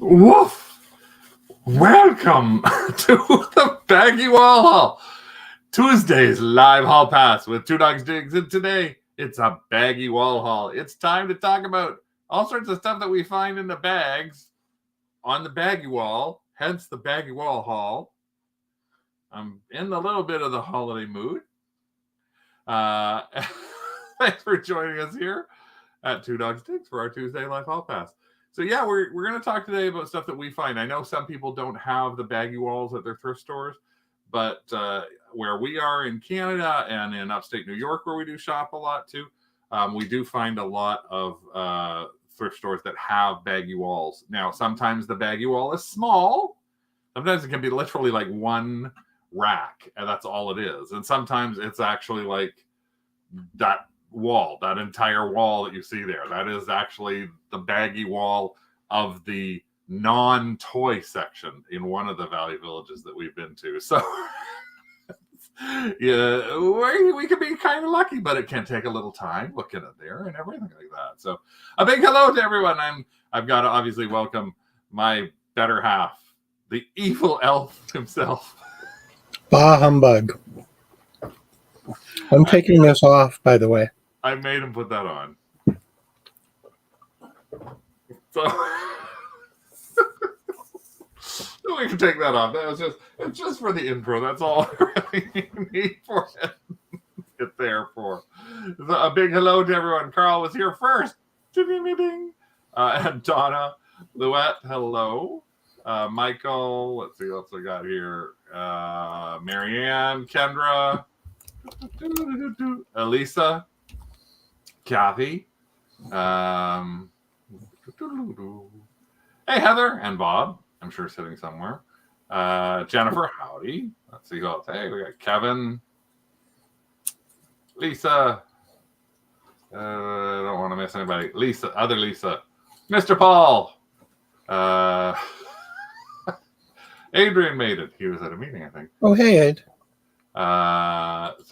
Woof! Welcome to the Baggie Wall HAUL. Tuesday's live haul pass with Two Dogs Digs, and today it's a Baggie Wall HAUL. It's time to talk about all sorts of stuff that we find in the bags on the Baggie Wall, hence the Baggie Wall HAUL. I'm in a little bit of the holiday mood. Thanks for joining us here at Two Dogs Digs for our Tuesday live haul pass. So yeah, we're going to talk today about stuff that we find. I know some people don't have the Baggie Walls at their thrift stores, but where we are in Canada and in upstate New York, where we do shop a lot too, we do find a lot of thrift stores that have Baggie Walls. Now, sometimes the Baggie Wall is small. Sometimes it can be literally like one rack, and that's all it is. And sometimes it's actually like that wall, that entire wall that you see there. That is actually the Baggie Wall of the non-toy section in one of the Valley Villages that we've been to. So yeah, we can be kind of lucky, but it can take a little time looking at there and everything like that. So a big hello to everyone. I've got to obviously welcome my better half, the evil elf himself. Bah humbug. I'm taking this off, by the way. I made him put that on. So we can take that off. That was it's just for the intro. That's all I really need for it. Get there for. So a big hello to everyone. Carl was here first. And Donna Louette, hello. Michael, let's see what else we got here. Marianne, Kendra, Elisa, Kathy, hey Heather and Bob, I'm sure sitting somewhere. Jennifer, howdy. Let's see who else. Hey, we got Kevin, Lisa. I don't want to miss anybody. Lisa, other Lisa, Mr. Paul. Adrian made it. He was at a meeting, I think. Oh, hey, Ed. So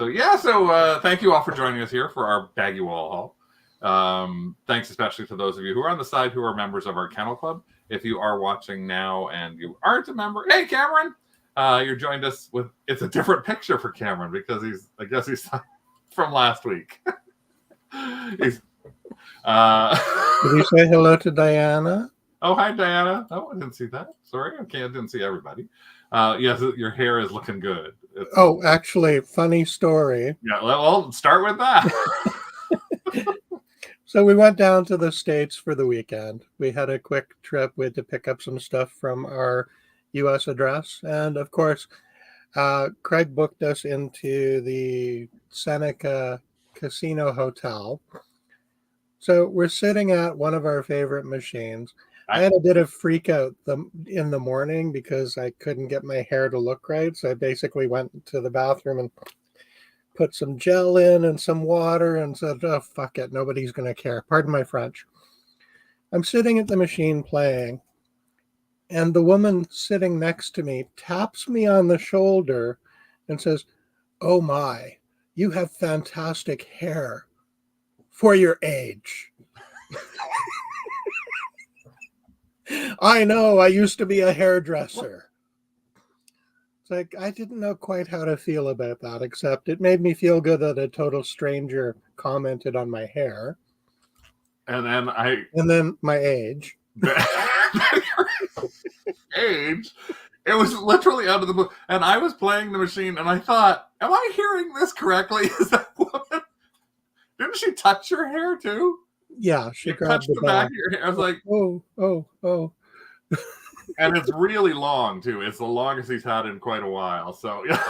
thank you all for joining us here for our Baggie Wall haul. Thanks especially to those of you who are on the side who are members of our Kennel Club. If you are watching now and you aren't a member, hey Cameron, you're joined us with. It's a different picture for Cameron because he's from last week. Did you say hello to Diana? Oh, hi Diana. Oh, I didn't see that. Sorry, I didn't see everybody. Yes, your hair is looking good. Actually, funny story. Yeah, well, start with that. So we went down to the States for the weekend. We had a quick trip. We had to pick up some stuff from our U.S. address. And, of course, Craig booked us into the Seneca Casino Hotel. So we're sitting at one of our favorite machines. I had a bit of freak out in the morning because I couldn't get my hair to look right. So I basically went to the bathroom and put some gel in and some water and said, oh, fuck it. Nobody's going to care. Pardon my French. I'm sitting at the machine playing, and the woman sitting next to me taps me on the shoulder and says, oh my, you have fantastic hair for your age. I know, I used to be a hairdresser. It's like, I didn't know quite how to feel about that, except it made me feel good that a total stranger commented on my hair. And then my age. Age? It was literally out of the blue. And I was playing the machine, and I thought, am I hearing this correctly? Is that woman? Didn't she touch your hair, too? Yeah, she grabbed the back of your hair. I was like, oh. And it's really long, too. It's the longest he's had in quite a while. So, yeah.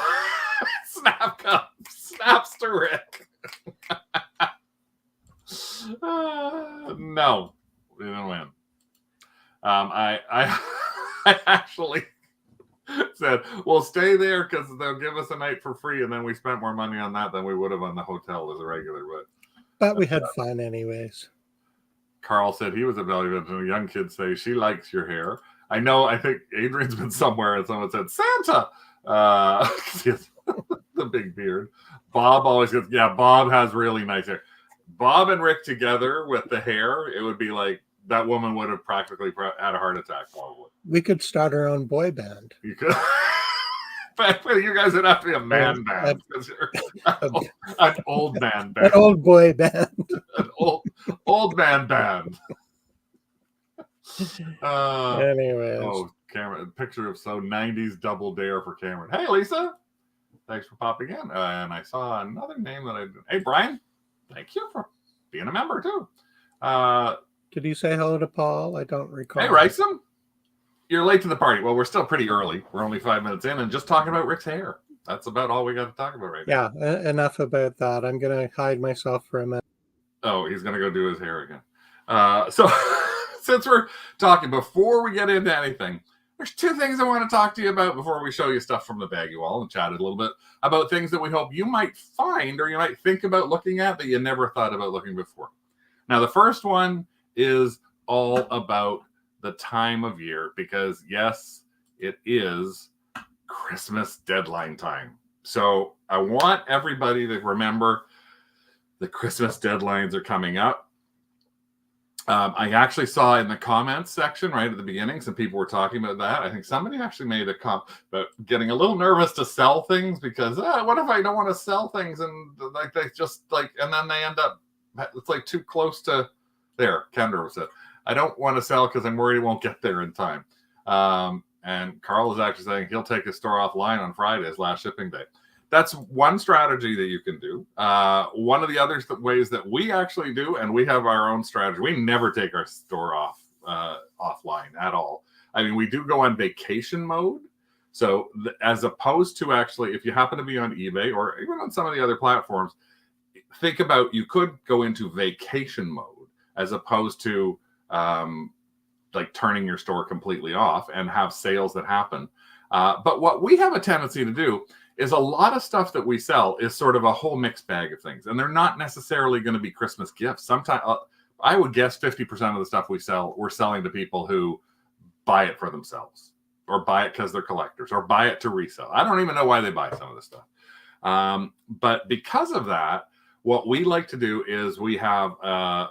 Snaps to Rick. No, we didn't win. I actually said, well, stay there because they'll give us a night for free. And then we spent more money on that than we would have on the hotel as a regular. But we had fun anyways. Carl said he was a value and the young kids say she likes your hair. I think Adrian's been somewhere and someone said Santa. The big beard. Bob always goes, yeah, Bob has really nice hair. Bob and Rick together with the hair, it would be like that woman would have practically had a heart attack probably. We could start our own boy band. You could. But you guys would have to be a man band because you're an old man band. An old boy band. An old man band. Anyways. Oh, Cameron, picture of 90s double dare for Cameron. Hey, Lisa. Thanks for popping in. And I saw another name that Hey, Brian. Thank you for being a member, too. Did you say hello to Paul? I don't recall. Hey, Rysam. You're late to the party. Well, we're still pretty early. We're only 5 minutes in and just talking about Rick's hair. That's about all we got to talk about right now. Yeah, enough about that. I'm going to hide myself for a minute. Oh, he's going to go do his hair again. So since we're talking, before we get into anything, there's two things I want to talk to you about before we show you stuff from the Baggie Wall and chat a little bit about things that we hope you might find or you might think about looking at that you never thought about looking before. Now, the first one is all about the time of year because, yes, it is Christmas deadline time. So I want everybody to remember the Christmas deadlines are coming up. I actually saw in the comments section right at the beginning, some people were talking about that. I think somebody actually made a comment about getting a little nervous to sell things because what if I don't want to sell things and like they just like, and then they end up, it's like too close to there. Kendra said, I don't want to sell because I'm worried it won't get there in time. And Carl is actually saying he'll take his store offline on Friday, his last shipping day. That's one strategy that you can do. One of the other ways that we actually do, and we have our own strategy, we never take our store offline at all. I mean, we do go on vacation mode. So as opposed to actually, if you happen to be on eBay or even on some of the other platforms, think about you could go into vacation mode as opposed to like turning your store completely off and have sales that happen. But what we have a tendency to do is a lot of stuff that we sell is sort of a whole mixed bag of things. And they're not necessarily going to be Christmas gifts. Sometimes I would guess 50% of the stuff we sell, we're selling to people who buy it for themselves or buy it because they're collectors or buy it to resell. I don't even know why they buy some of this stuff. But because of that, what we like to do is we have, and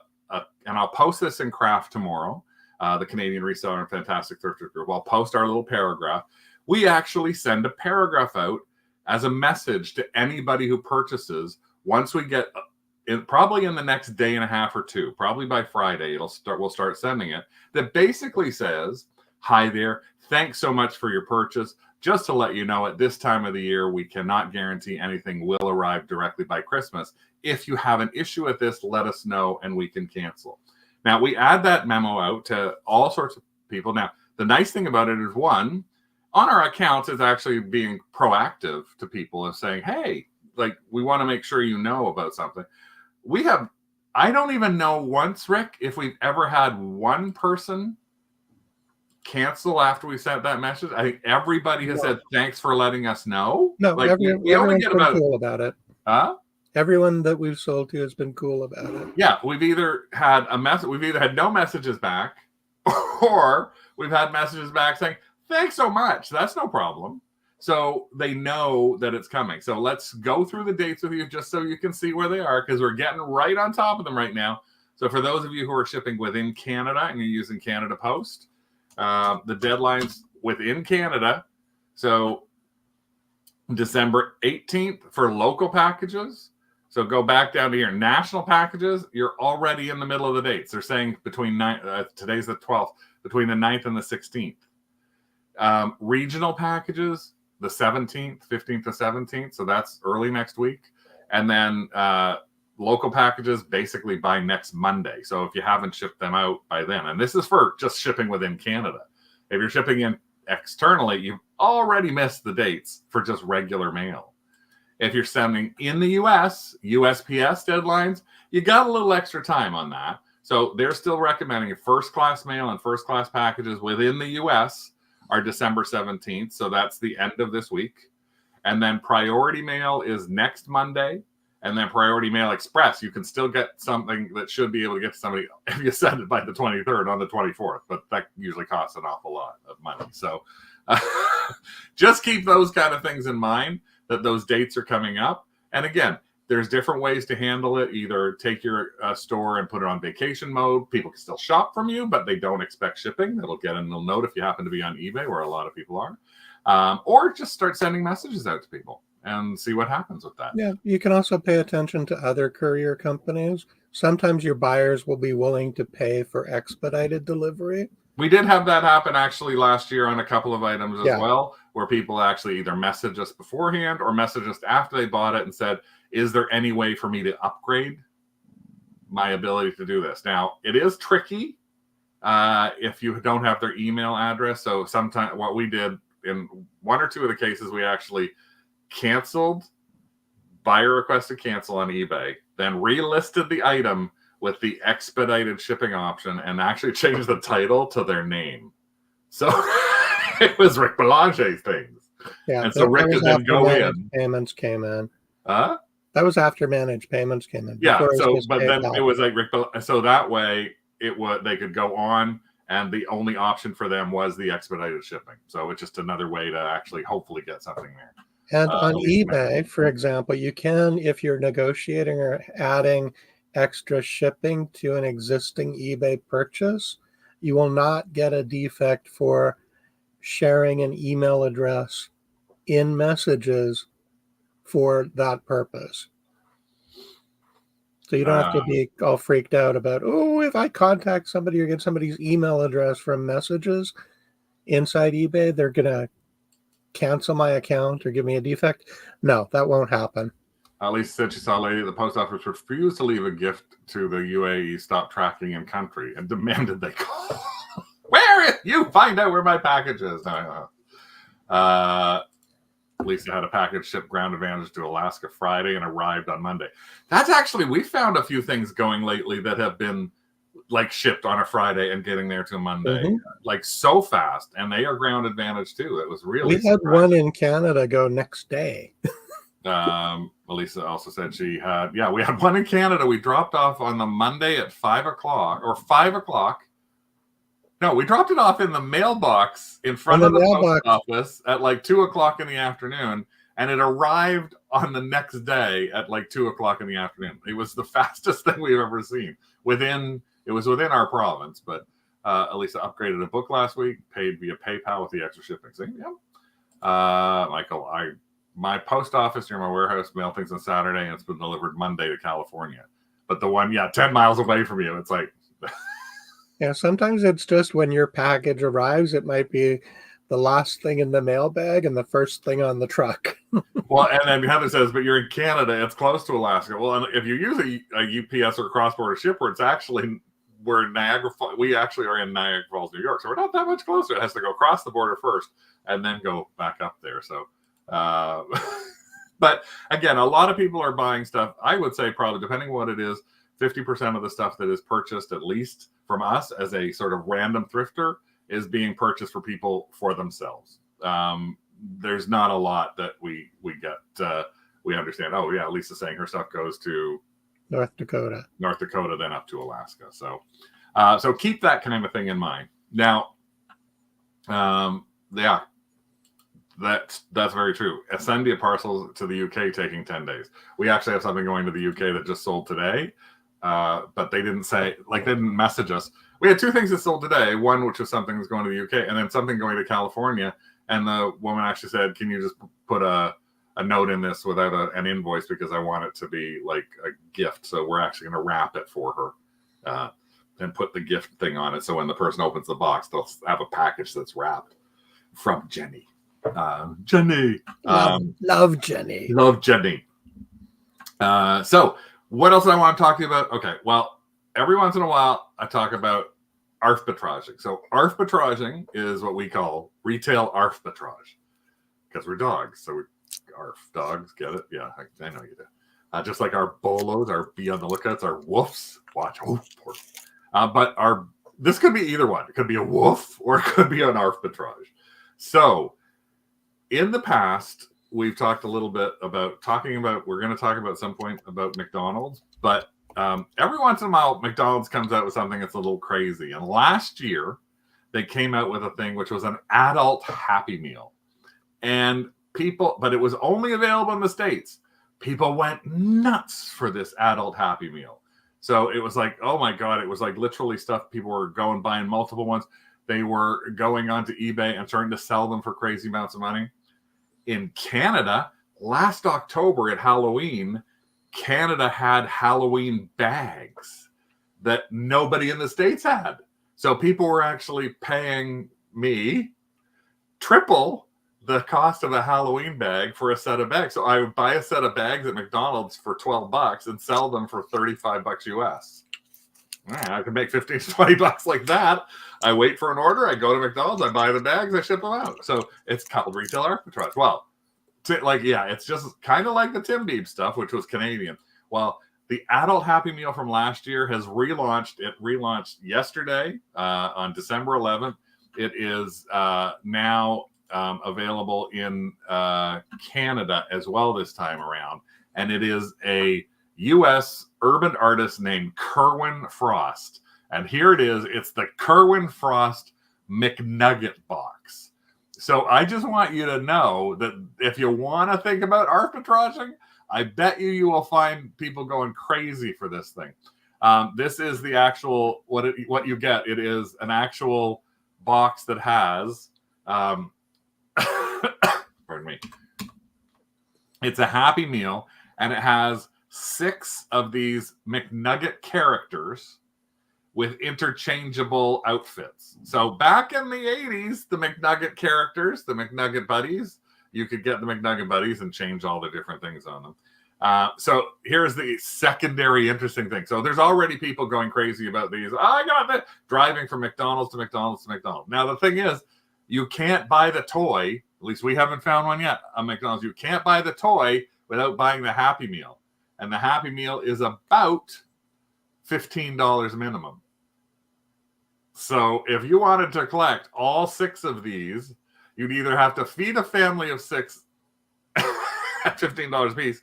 I'll post this in Craft tomorrow, the Canadian Reseller and Fantastic Thrift Group. I'll post our little paragraph. We actually send a paragraph out as a message to anybody who purchases. Once we get probably in the next day and a half or two, probably by Friday, we'll start sending it. That basically says, hi there, thanks so much for your purchase. Just to let you know, at this time of the year, we cannot guarantee anything will arrive directly by Christmas. If you have an issue with this, let us know and we can cancel. Now, we add that memo out to all sorts of people. Now, the nice thing about it is, one, on our accounts is actually being proactive to people and saying, hey, like, we want to make sure you know about something. I don't even know once, Rick, if we've ever had one person cancel after we sent that message. I think everybody has said, thanks for letting us know. No, like, we only get about cool about it. Huh? Everyone that we've sold to has been cool about it. Yeah, we've either had no messages back, or we've had messages back saying, thanks so much. That's no problem. So they know that it's coming. So let's go through the dates with you just so you can see where they are, because we're getting right on top of them right now. So for those of you who are shipping within Canada and you're using Canada Post, the deadline's within Canada. So December 18th for local packages. So go back down to your national packages. You're already in the middle of the dates. They're saying between today's the 12th, between the 9th and the 16th. Regional packages, the 17th, 15th to 17th. So that's early next week. And then local packages basically by next Monday. So if you haven't shipped them out by then, and this is for just shipping within Canada. If you're shipping in externally, you've already missed the dates for just regular mail. If you're sending in the US, USPS deadlines, you got a little extra time on that. So they're still recommending first class mail and first class packages within the US are December 17th. So that's the end of this week. And then priority mail is next Monday. And then priority mail express, you can still get something that should be able to get to somebody if you send it by the 23rd on the 24th. But that usually costs an awful lot of money. So just keep those kind of things in mind, that those dates are coming up. And again, there's different ways to handle it. Either take your store and put it on vacation mode. People can still shop from you, but they don't expect shipping. They'll get a little note if you happen to be on eBay, where a lot of people are. Or just start sending messages out to people and see what happens with that. Yeah, you can also pay attention to other courier companies. Sometimes your buyers will be willing to pay for expedited delivery. We did have that happen actually last year on a couple of items as well, where people actually either messaged us beforehand or messaged us after they bought it and said, is there any way for me to upgrade my ability to do this? Now, it is tricky if you don't have their email address. So sometimes what we did in one or two of the cases, we actually canceled, buyer requested cancel on eBay, then relisted the item with the expedited shipping option and actually changed the title to their name. So it was Rick Belanger's things. Yeah, and so Rick could then go in. Payments came in. Huh? That was after managed payments came in. Yeah, so but then it was like Rick. So that way they could go on, and the only option for them was the expedited shipping. So it's just another way to actually hopefully get something there. And on eBay, for example, you can, if you're negotiating or adding extra shipping to an existing eBay purchase, you will not get a defect for sharing an email address in messages for that purpose. So you don't have to be all freaked out about, oh, if I contact somebody or get somebody's email address from messages inside eBay, they're going to cancel my account or give me a defect. No, that won't happen. Lisa said she saw a lady at the post office refuse to leave a gift to the UAE stop tracking in country and demanded they call. Where you find out where my package is. Lisa had a package shipped ground advantage to Alaska Friday and arrived on Monday. That's actually, we found a few things going lately that have been like shipped on a Friday and getting there to Monday, like so fast. And they are ground advantage too. It was really We had one in Canada go next day. Elisa also said she had, we had one in Canada. We dropped off on the Monday at 5 o'clock or 5 o'clock. No, we dropped it off in the mailbox in front of the post office at like 2 o'clock in the afternoon. And it arrived on the next day at like 2 o'clock in the afternoon. It was the fastest thing we've ever seen. It was within our province, but Elisa upgraded a book last week, paid via PayPal with the extra shipping. So, Michael, my post office near my warehouse mailed things on Saturday, and it's been delivered Monday to California. But the one, 10 miles away from you, it's like... Yeah, sometimes it's just when your package arrives, it might be the last thing in the mailbag and the first thing on the truck. Well, and then Heather says, but you're in Canada, it's close to Alaska. Well, and if you use a UPS or a cross-border shipper, it's actually... we actually are in Niagara Falls, New York, so we're not that much closer. It has to go across the border first and then go back up there. So... but again, a lot of people are buying stuff. I would say probably, depending on what it is, 50% of the stuff that is purchased, at least from us as a sort of random thrifter, is being purchased for people for themselves. There's not a lot that we get. We understand. Oh yeah, Lisa's saying her stuff goes to North Dakota, then up to Alaska. So, so keep that kind of thing in mind. Now, That's very true. Send parcels to the UK taking 10 days. We actually have something going to the UK that just sold today, but they didn't say, they didn't message us. We had two things that sold today. One, which was something that's going to the UK, and then something going to California. And the woman actually said, can you just put a note in this without an invoice, because I want it to be like a gift. So we're actually going to wrap it for her and put the gift thing on it. So when the person opens the box, they'll have a package that's wrapped from Jenny. Jenny. Love Jenny. Love Jenny. So what else do I want to talk to you about? Okay, well, every once in a while I talk about arbitraging. So arbitraging is what we call retail arbitrage, because we're dogs. So we're dogs, get it? Yeah, I know you do. Just like our bolos, our be on the lookouts, our woofs. Watch, but this could be either one. It could be a woof or it could be an arbitrage. So in the past, we've talked a little bit about we're going to talk about some point about McDonald's, but every once in a while, McDonald's comes out with something that's a little crazy. And last year, they came out with a thing which was an adult Happy Meal. But it was only available in the States. people went nuts for this adult Happy Meal. So it was like, oh my God, it was like literally stuff. People were going buying multiple ones. They were going onto eBay and starting to sell them for crazy amounts of money. In Canada, last October at Halloween, Canada had Halloween bags that nobody in the States had. So people were actually paying me triple the cost of a Halloween bag for a set of bags. So I would buy a set of bags at McDonald's for $12 and sell them for $35 US. I could make 15 to 20 bucks like that. I wait for an order. I go to McDonald's. I buy the bags. I ship them out. So it's called retail arbitrage. Well, it's just kind of like the Tim Beeb stuff, which was Canadian. Well, the adult Happy Meal from last year has relaunched. It relaunched yesterday on December 11th. It is now available in Canada as well this time around. And it is a U.S. urban artist named Kerwin Frost. And here it is. It's the Kerwin Frost McNugget box. So I just want you to know that if you want to think about arbitraging, I bet you will find people going crazy for this thing. This is the actual, what you get. It is an actual box that has, pardon me. It's a Happy Meal, and it has 6 of these McNugget characters with interchangeable outfits. So back in the 80s, the McNugget characters, the McNugget buddies, you could get the McNugget buddies and change all the different things on them. So here's the secondary interesting thing. So there's already people going crazy about these. I got that, driving from McDonald's to McDonald's to McDonald's. Now the thing is, you can't buy the toy. At least we haven't found one yet on McDonald's. You can't buy the toy without buying the Happy Meal. And the Happy Meal is about $15 minimum. So if you wanted to collect all 6 of these, you'd either have to feed a family of 6 at $15 a piece,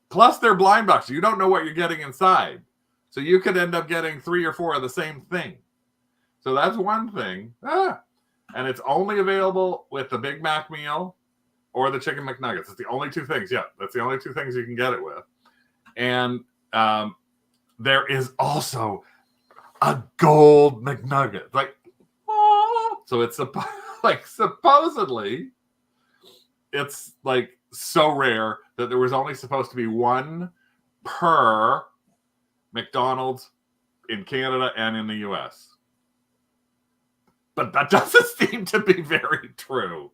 plus they're blind box. You don't know what you're getting inside. So you could end up getting 3 or 4 of the same thing. So that's one thing. And it's only available with the Big Mac meal or the Chicken McNuggets. It's the only 2 things. Yeah, that's the only 2 things you can get it with. And there is also a gold McNugget. So it's supposedly it's like so rare that there was only supposed to be 1 per McDonald's in Canada and in the US. But that doesn't seem to be very true.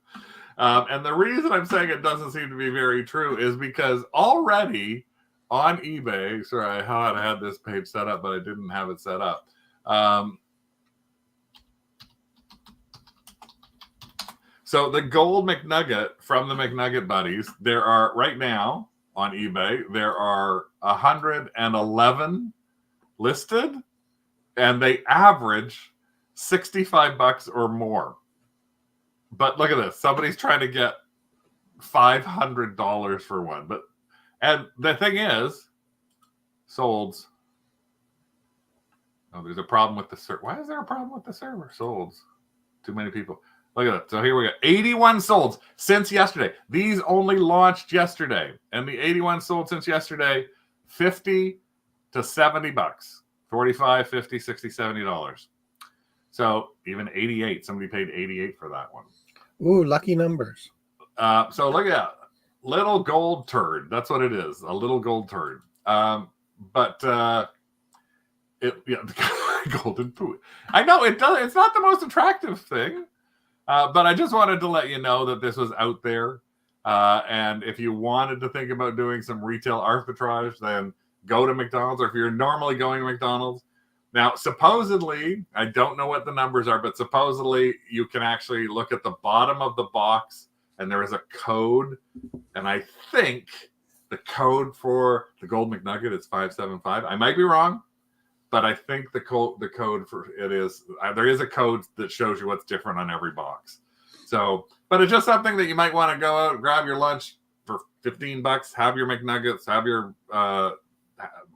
And the reason I'm saying it doesn't seem to be very true is because already on eBay, sorry, I thought I had this page set up, but I didn't have it set up. So the gold McNugget from the McNugget buddies, there are right now on eBay, there are 111 listed, and they average $65 or more. But look at this. Somebody's trying to get $500 for one. And the thing is, solds. Oh, there's a problem with the server. Why is there a problem with the server? Solds. Too many people. Look at that. So here we go. 81 solds since yesterday. These only launched yesterday. And the 81 sold since yesterday, 50 to 70 bucks. 45, 50, 60, $70. So even 88. Somebody paid 88 for that one. Ooh, lucky numbers. So look at that. Little gold turd. That's what it is. A little gold turd. Golden poo. I know it does. It's not the most attractive thing, but I just wanted to let you know that this was out there. And if you wanted to think about doing some retail arbitrage, then go to McDonald's. Or if you're normally going to McDonald's, now supposedly, I don't know what the numbers are, but supposedly you can actually look at the bottom of the box, and there is a code. And I think the code for the Gold McNugget is 575. I might be wrong, but I think the code for it is, there is a code that shows you what's different on every box. So, but it's just something that you might want to go out, grab your lunch for $15, have your McNuggets, have your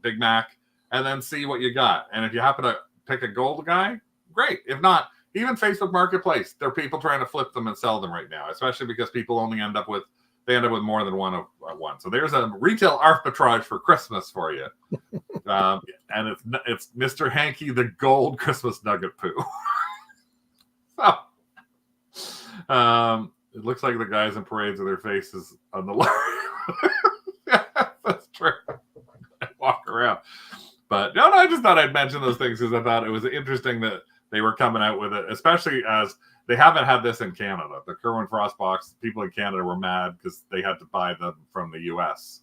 Big Mac, and then see what you got. And if you happen to pick a gold guy, great. If not, even Facebook Marketplace, there are people trying to flip them and sell them right now, especially because people only end up with they end up with more than one at once. So there's a retail arbitrage for Christmas for you. And it's Mr. Hanky the Gold Christmas Nugget Poo. So, it looks like the guys in parades with their faces on the lorry. That's true. I walk around. But no, I just thought I'd mention those things because I thought it was interesting that they were coming out with it, especially as they haven't had this in Canada. The Kerwin Frost box, people in Canada were mad because they had to buy them from the US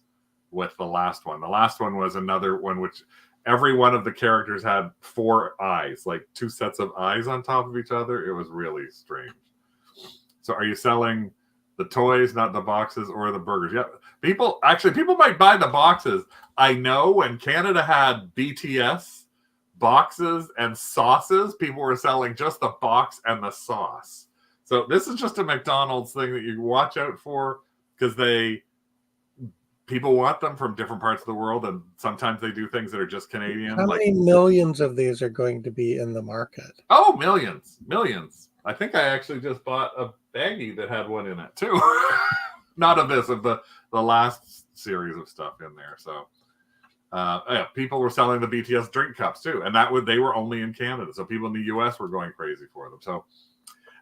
with the last one. The last one was another one which every one of the characters had 4 eyes, like 2 sets of eyes on top of each other. It was really strange. So are you selling the toys, not the boxes, or the burgers? Yeah, people might buy the boxes. I know when Canada had BTS boxes and sauces, people were selling just the box and the sauce. So this is just a McDonald's thing that you watch out for because people want them from different parts of the world, and sometimes they do things that are just Canadian. How many millions of these are going to be in the market? Oh, millions. I think I actually just bought a baggie that had one in it too. Not of this, of the last series of stuff in there. So yeah, people were selling the BTS drink cups too, and they were only in Canada. So people in the US were going crazy for them. So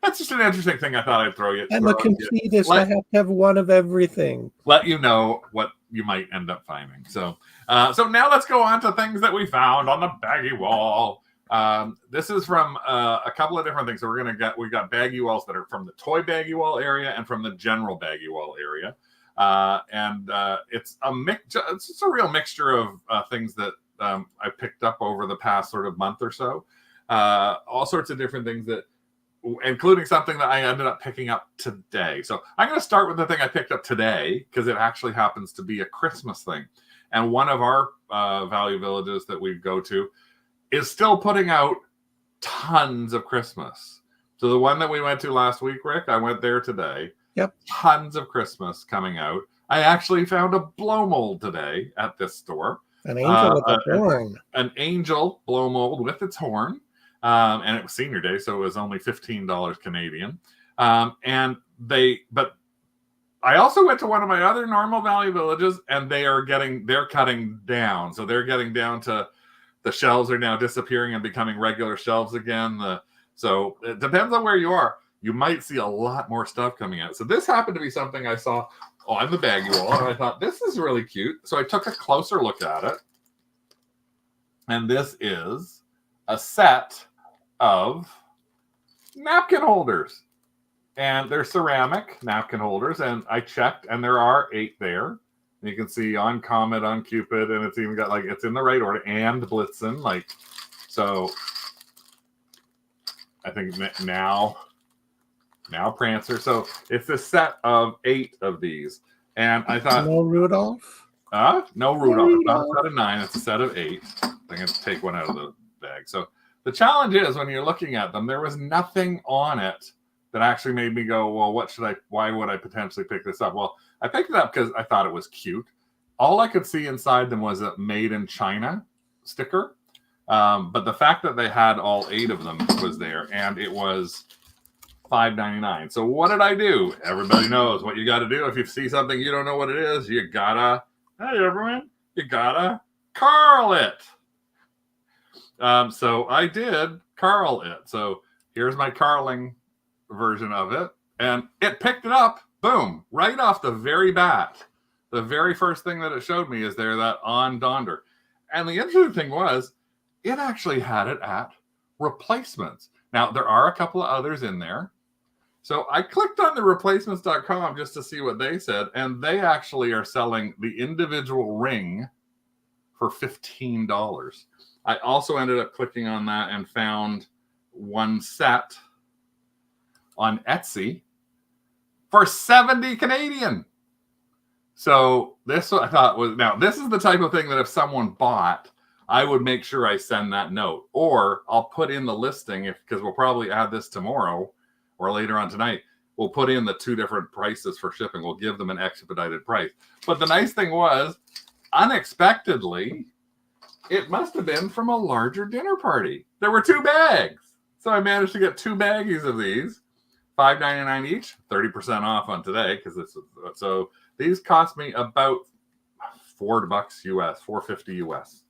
that's just an interesting thing I thought I'd throw you. I'm a completist. I have to have one of everything. Let you know what you might end up finding. So so now let's go on to things that we found on the Baggie Wall. This is from a couple of different things. So we got Baggie Walls that are from the toy Baggie Wall area and from the general Baggie Wall area. It's just a real mixture of things that I picked up over the past sort of month or so. All sorts of different things that, including something that I ended up picking up today. So I'm going to start with the thing I picked up today because it actually happens to be a Christmas thing. And one of our value villages that we go to is still putting out tons of Christmas. So the one that we went to last week, Rick, I went there today. Yep. Tons of Christmas coming out. I actually found a blow mold today at this store. An angel with a horn. An angel blow mold with its horn. And it was senior day, so it was only $15 Canadian. But I also went to one of my other normal value villages, and they're cutting down. So they're getting down to the shelves are now disappearing and becoming regular shelves again. So it depends on where you are. You might see a lot more stuff coming out. So this happened to be something I saw on the Baggie Wall, and I thought, this is really cute. So I took a closer look at it. And this is a set of napkin holders. And they're ceramic napkin holders. And I checked, and there are 8 there. You can see on Comet, on Cupid, and it's even got it's in the right order, and Blitzen. So I think now Prancer. So it's a set of 8 of these. And I thought, no Rudolph? No Rudolph. It's not a set of 9, it's a set of 8. I'm going to take one out of the bag. So the challenge is when you're looking at them, there was nothing on it that actually made me go, well, why would I potentially pick this up? Well, I picked it up because I thought it was cute. All I could see inside them was a made in China sticker. But the fact that they had all 8 of them was there, and it was $5.99. So what did I do? Everybody knows what you got to do. If you see something you don't know what it is, you gotta, hey everyone, you gotta carl it. So I did carl it. So here's my carling version of it, and it picked it up, boom, right off the very bat. The very first thing that it showed me is there that on Donder. And the interesting thing was, it actually had it at replacements. Now, there are a couple of others in there. So I clicked on the replacements.com just to see what they said, and they actually are selling the individual ring for $15. I also ended up clicking on that and found one set on Etsy for 70 Canadian. So this I thought was, now this is the type of thing that if someone bought, I would make sure I send that note, or I'll put in the listing because we'll probably add this tomorrow or later on tonight. We'll put in the 2 different prices for shipping. We'll give them an expedited price. But the nice thing was, unexpectedly, it must have been from a larger dinner party. There were 2 bags. So I managed to get 2 baggies of these, $5.99 each, 30% off on today because it's so these cost me about $4 US, $4.50 US.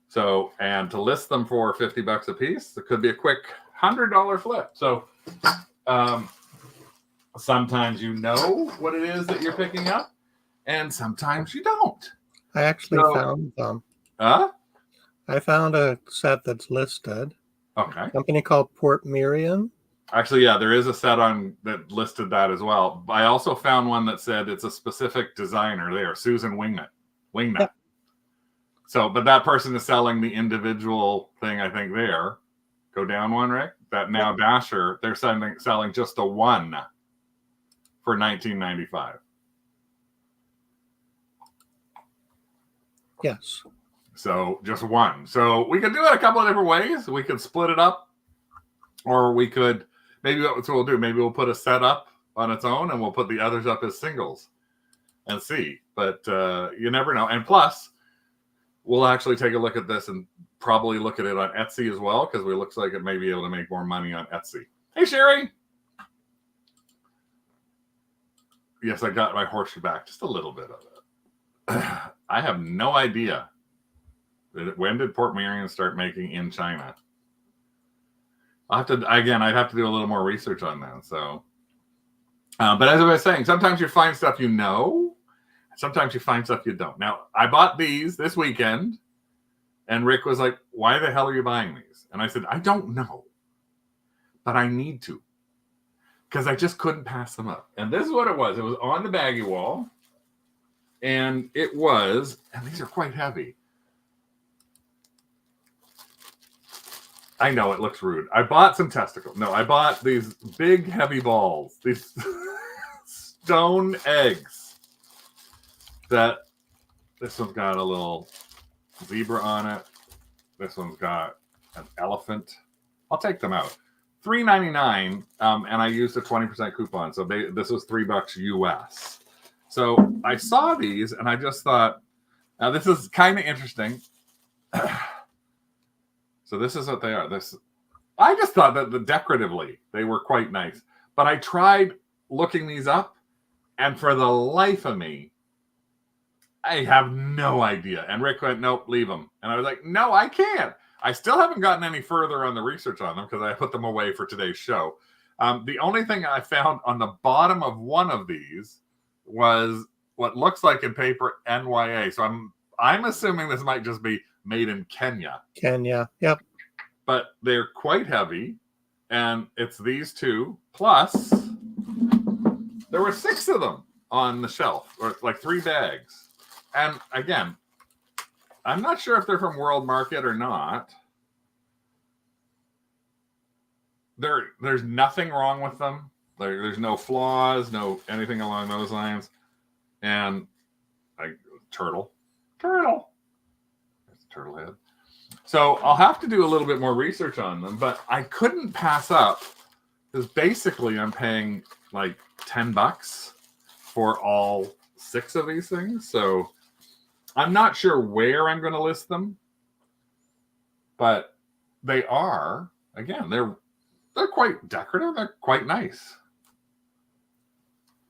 So, and to list them for $50 a piece, it could be a quick $100 flip. So, sometimes you know what it is that you're picking up, and sometimes you don't. I actually found them. I found a set that's listed. Okay. A company called Port Merion. Actually, yeah, there is a set on that listed that as well. I also found one that said it's a specific designer there, Susan Wingnut. Yep. So, but that person is selling the individual thing, I think, there. Go down one, Rick. That now Dasher, they're selling just a one for $19.95. Yes. So just one. So we could do it a couple of different ways. We could split it up, or we could maybe that's what we'll do. Maybe we'll put a set up on its own, and we'll put the others up as singles and see. But you never know. And plus, we'll actually take a look at this and probably look at it on Etsy as well, because it looks like it may be able to make more money on Etsy. Hey, Sherry. Yes, I got my horseshoe back. Just a little bit of it. I have no idea. When did Port Merion start making in China? I'll have to, again, I'd have to do a little more research on that. So, but as I was saying, sometimes you find stuff you know, sometimes you find stuff you don't. Now, I bought these this weekend, and Rick was like, why the hell are you buying these? And I said, I don't know, but I need to, because I just couldn't pass them up. And this is what it was. It was on the Baggie Wall, and it was, and these are quite heavy. I know it looks rude. I bought some testicles. No, I bought these big, heavy balls, these stone eggs. That this one's got a little zebra on it. This one's got an elephant. I'll take them out. $3.99, and I used a 20% coupon. So this was $3 US. So I saw these, and I just thought, now this is kind of interesting. So this is what they are. I just thought that decoratively they were quite nice. But I tried looking these up, and for the life of me, I have no idea. And Rick went, nope, leave them. And I was like, no, I can't. I still haven't gotten any further on the research on them because I put them away for today's show. The only thing I found on the bottom of one of these was what looks like in paper NYA. So I'm assuming this might just be made in Kenya. Kenya, yep. But they're quite heavy, and it's these two. Plus, there were 6 of them on the shelf, or like 3 bags. And again, I'm not sure if they're from World Market or not. There's nothing wrong with them. There's no flaws, no anything along those lines. And turtle. Turtle head. So I'll have to do a little bit more research on them, but I couldn't pass up because basically I'm paying like $10 for all 6 of these things. So I'm not sure where I'm going to list them, but they are, again, they're quite decorative. They're quite nice.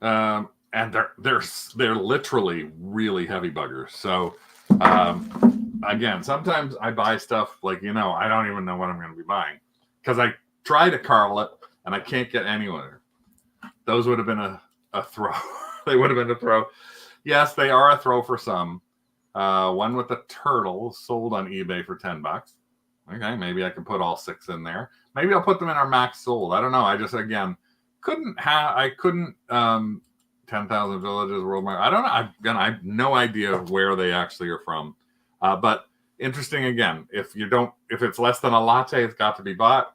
And they're literally really heavy buggers. So, again, sometimes I buy stuff like, I don't even know what I'm going to be buying because I try to carl it and I can't get anywhere. Those would have been a throw. They would have been a throw. Yes, they are a throw for some. One with a turtle sold on eBay for $10. Okay, maybe I can put all 6 in there. Maybe I'll put them in our max sold. I don't know. I just, again, couldn't 10,000 villages, world market. I don't know. I have no idea where they actually are from. But interesting again, if it's less than a latte, it's got to be bought.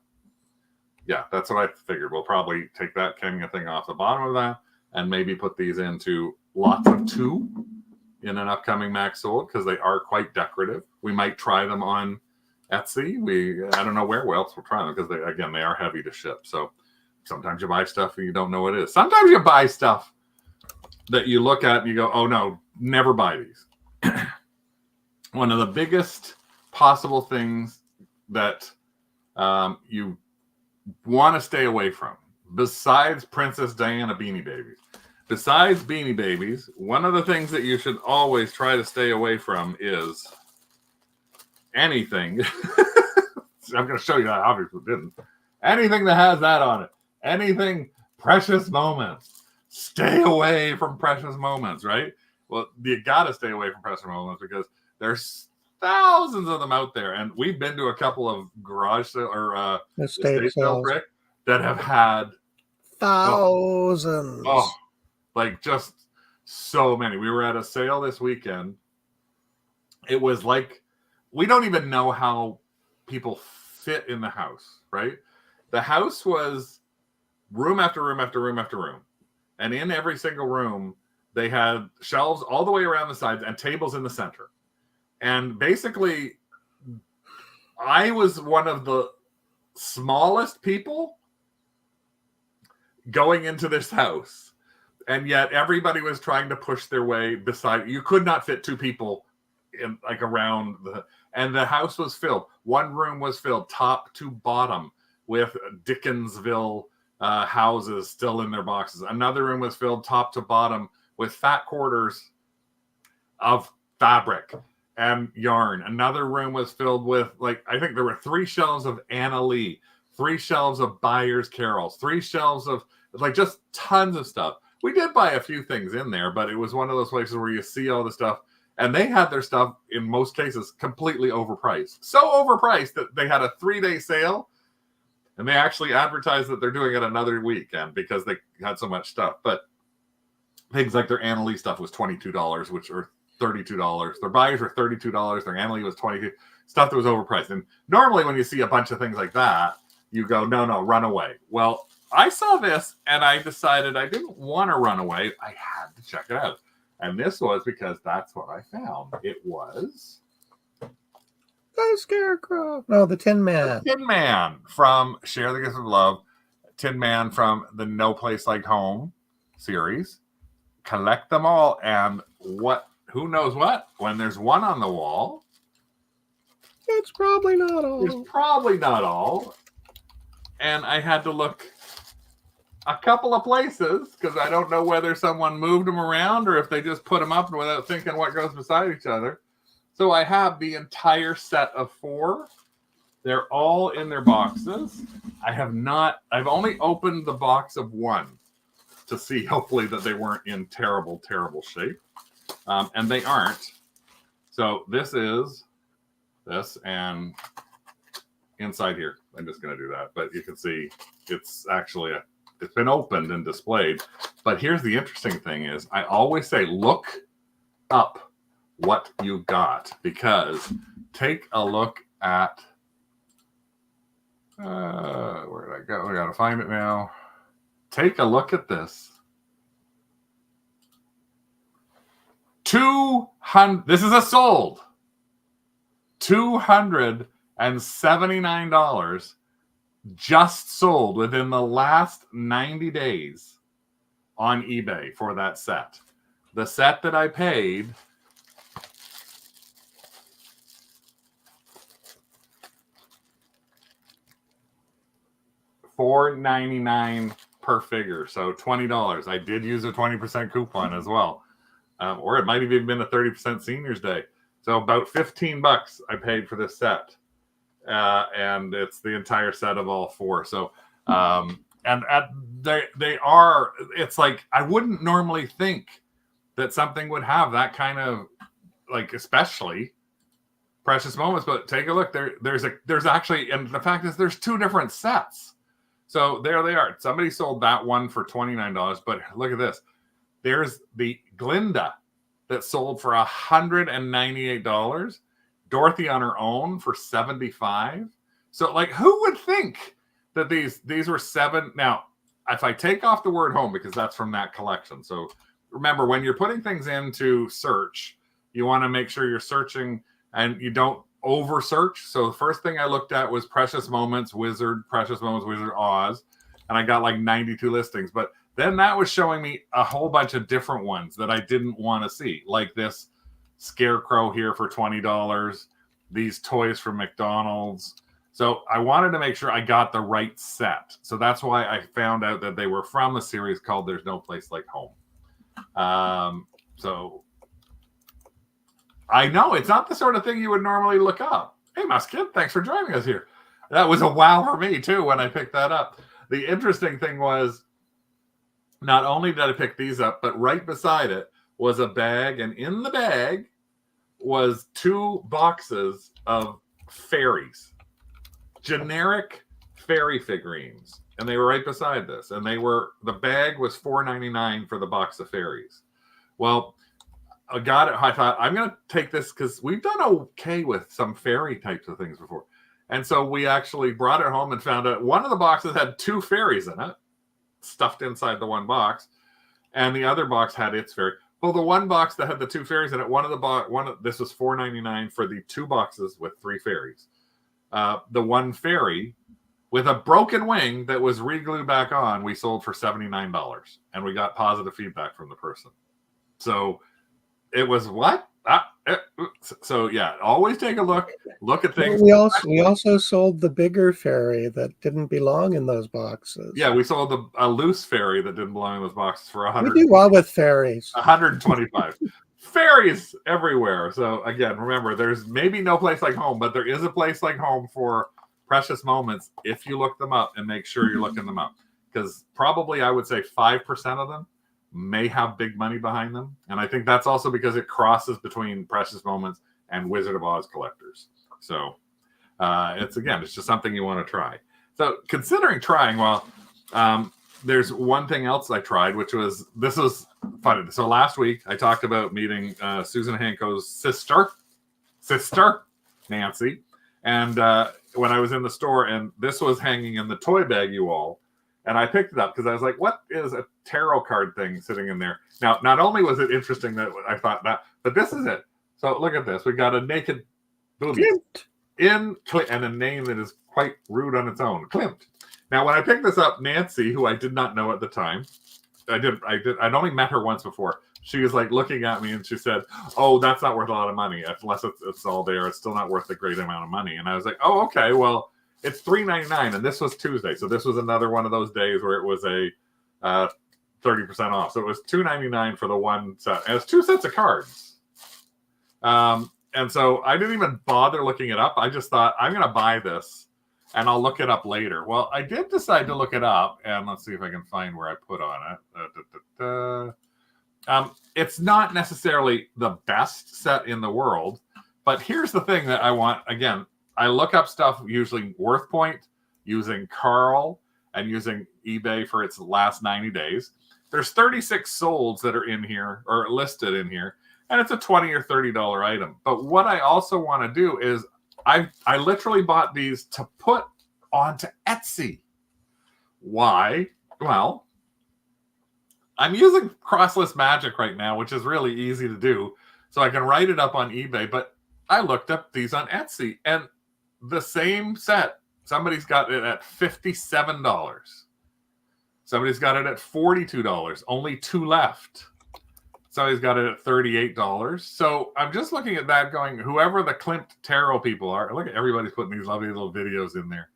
Yeah, that's what I figured. We'll probably take that Kenya thing off the bottom of that and maybe put these into lots of 2 in an upcoming max sold because they are quite decorative. We might try them on Etsy. I don't know where else we'll try them because they are heavy to ship. So sometimes you buy stuff and you don't know what it is. Sometimes you buy stuff that you look at and you go, oh no, never buy these. One of the biggest possible things that you want to stay away from, besides Princess Diana Beanie Babies, besides Beanie Babies, one of the things that you should always try to stay away from is anything. I'm going to show you that. Obviously, didn't. Anything that has that on it. Anything precious moments. Stay away from precious moments, right? Well, you got to stay away from precious moments because there's thousands of them out there. And we've been to a couple of garage sale or estate sales, Rick, that have had thousands. Like just so many. We were at a sale this weekend. It was like, we don't even know how people fit in the house, right? The house was room after room after room after room. And in every single room, they had shelves all the way around the sides and tables in the center. And basically, I was one of the smallest people going into this house. And yet everybody was trying to push their way beside. You could not fit two people in like around and the house was filled. One room was filled top to bottom with Dickensville houses still in their boxes. Another room was filled top to bottom with fat quarters of fabric and yarn. Another room was filled with, like, I think there were 3 shelves of Anna Lee, 3 shelves of Buyer's Carols, 3 shelves of, like, just tons of stuff. We did buy a few things in there, but it was one of those places where you see all the stuff. And they had their stuff, in most cases, completely overpriced. So overpriced that they had a 3-day sale. And they actually advertised that they're doing it another weekend because they had so much stuff. But things like their Anna Lee stuff was $22, which are $32. Their Buyers were $32. Their Anna Lee was $22. Stuff that was overpriced. And normally when you see a bunch of things like that, you go, no, run away. Well, I saw this and I decided I didn't want to run away. I had to check it out. And this was because that's what I found. It was the Scarecrow. No, the Tin Man. The Tin Man from Share the Gift of Love. Tin Man from the No Place Like Home series. Collect them all. And who knows what? When there's one on the wall, it's probably not all. It's probably not all. And I had to look a couple of places because I don't know whether someone moved them around or if they just put them up without thinking what goes beside each other. So I have the entire set of 4. They're all in their boxes. I've only opened the box of 1 to see, hopefully, that they weren't in terrible, terrible shape. And they aren't. So this is this, and inside here, I'm just going to do that. But you can see it's actually it's been opened and displayed. But here's the interesting thing is I always say, look up what you got, because take a look at where did I go? I gotta find it now. Take a look at this. 200. This is a sold. $279 just sold within the last 90 days on eBay for that set. The set that I paid $4.99 per figure, so $20. I did use a 20% coupon as well, or it might have even been a 30% Seniors Day. So about $15 I paid for this set, and it's the entire set of all 4. So, they are. It's like I wouldn't normally think that something would have that kind of, like, especially precious moments. But take a look. There's actually, and the fact is, there's 2 different sets. So there they are. Somebody sold that one for $29, but look at this. There's the Glinda that sold for $198. Dorothy on her own for $75. So, like, who would think that these were 7? Now, if I take off the word home, because that's from that collection. So remember, when you're putting things into search, you want to make sure you're searching and you don't over search. So the first thing I looked at was Precious Moments Wizard Oz, and I got like 92 listings. But then that was showing me a whole bunch of different ones that I didn't want to see, like this Scarecrow here for $20, these toys from McDonald's, So I wanted to make sure I got the right set. So that's why I found out that they were from a series called There's No Place Like Home. So I know it's not the sort of thing you would normally look up. Hey, Musket, thanks for joining us here. That was a wow for me, too, when I picked that up. The interesting thing was, not only did I pick these up, but right beside it was a bag, and in the bag was 2 boxes of fairies. Generic fairy figurines. And they were right beside this. And the bag was $4.99 for the box of fairies. Well, I got it. I thought, I'm going to take this because we've done okay with some fairy types of things before. And so we actually brought it home and found out one of the boxes had 2 fairies in it, stuffed inside the one box. And the other box had its fairy. Well, the one box that had the 2 fairies in it, this was $4.99 for the 2 boxes with 3 fairies. The one fairy with a broken wing that was re-glued back on, we sold for $79, and we got positive feedback from the person. So it was what? So yeah, always take a look at things. We also sold the bigger fairy that didn't belong in those boxes. Yeah, we sold a loose fairy that didn't belong in those boxes for $100. We do well with fairies. $125. Fairies everywhere. So again, remember, there's maybe no place like home, but there is a place like home for precious moments if you look them up and make sure you're looking them up. Because probably I would say 5% of them may have big money behind them. And I think that's also because it crosses between precious moments and Wizard of Oz collectors. So it's just something you want to try. So considering trying, there's one thing else I tried, this was funny. So last week I talked about meeting Susan Hanco's sister, Nancy. And when I was in the store, and this was hanging in the toy Baggie Wall, and I picked it up because I was like, what is a tarot card thing sitting in there? Now, not only was it interesting that I thought that, but this is it. So look at this. We got a naked booby and a name that is quite rude on its own, Klimt. Now, when I picked this up, Nancy, who I did not know at the time, I'd only met her once before. She was like looking at me and she said, oh, that's not worth a lot of money. Unless it's all there, it's still not worth a great amount of money. And I was like, oh, okay, well, it's $3.99. And this was Tuesday. So this was another one of those days where it was a 30% off. So it was $2.99 for the one set. And it's 2 sets of cards. And so I didn't even bother looking it up. I just thought, I'm going to buy this and I'll look it up later. Well, I did decide to look it up, and let's see if I can find where I put on it. It's not necessarily the best set in the world, but here's the thing that I want. Again, I look up stuff usually Worthpoint, using Carl, and using eBay for its last 90 days. There's 36 solds that are in here, or listed in here, and it's a $20 or $30 item. But what I also want to do is I literally bought these to put onto Etsy. Why? Well, I'm using crosslist magic right now, which is really easy to do. So I can write it up on eBay, but I looked up these on Etsy, and the same set, somebody's got it at $57. Somebody's got it at $42. Only 2 left. Somebody's got it at $38. So I'm just looking at that going, whoever the Klimt Tarot people are, look at everybody's putting these lovely little videos in there.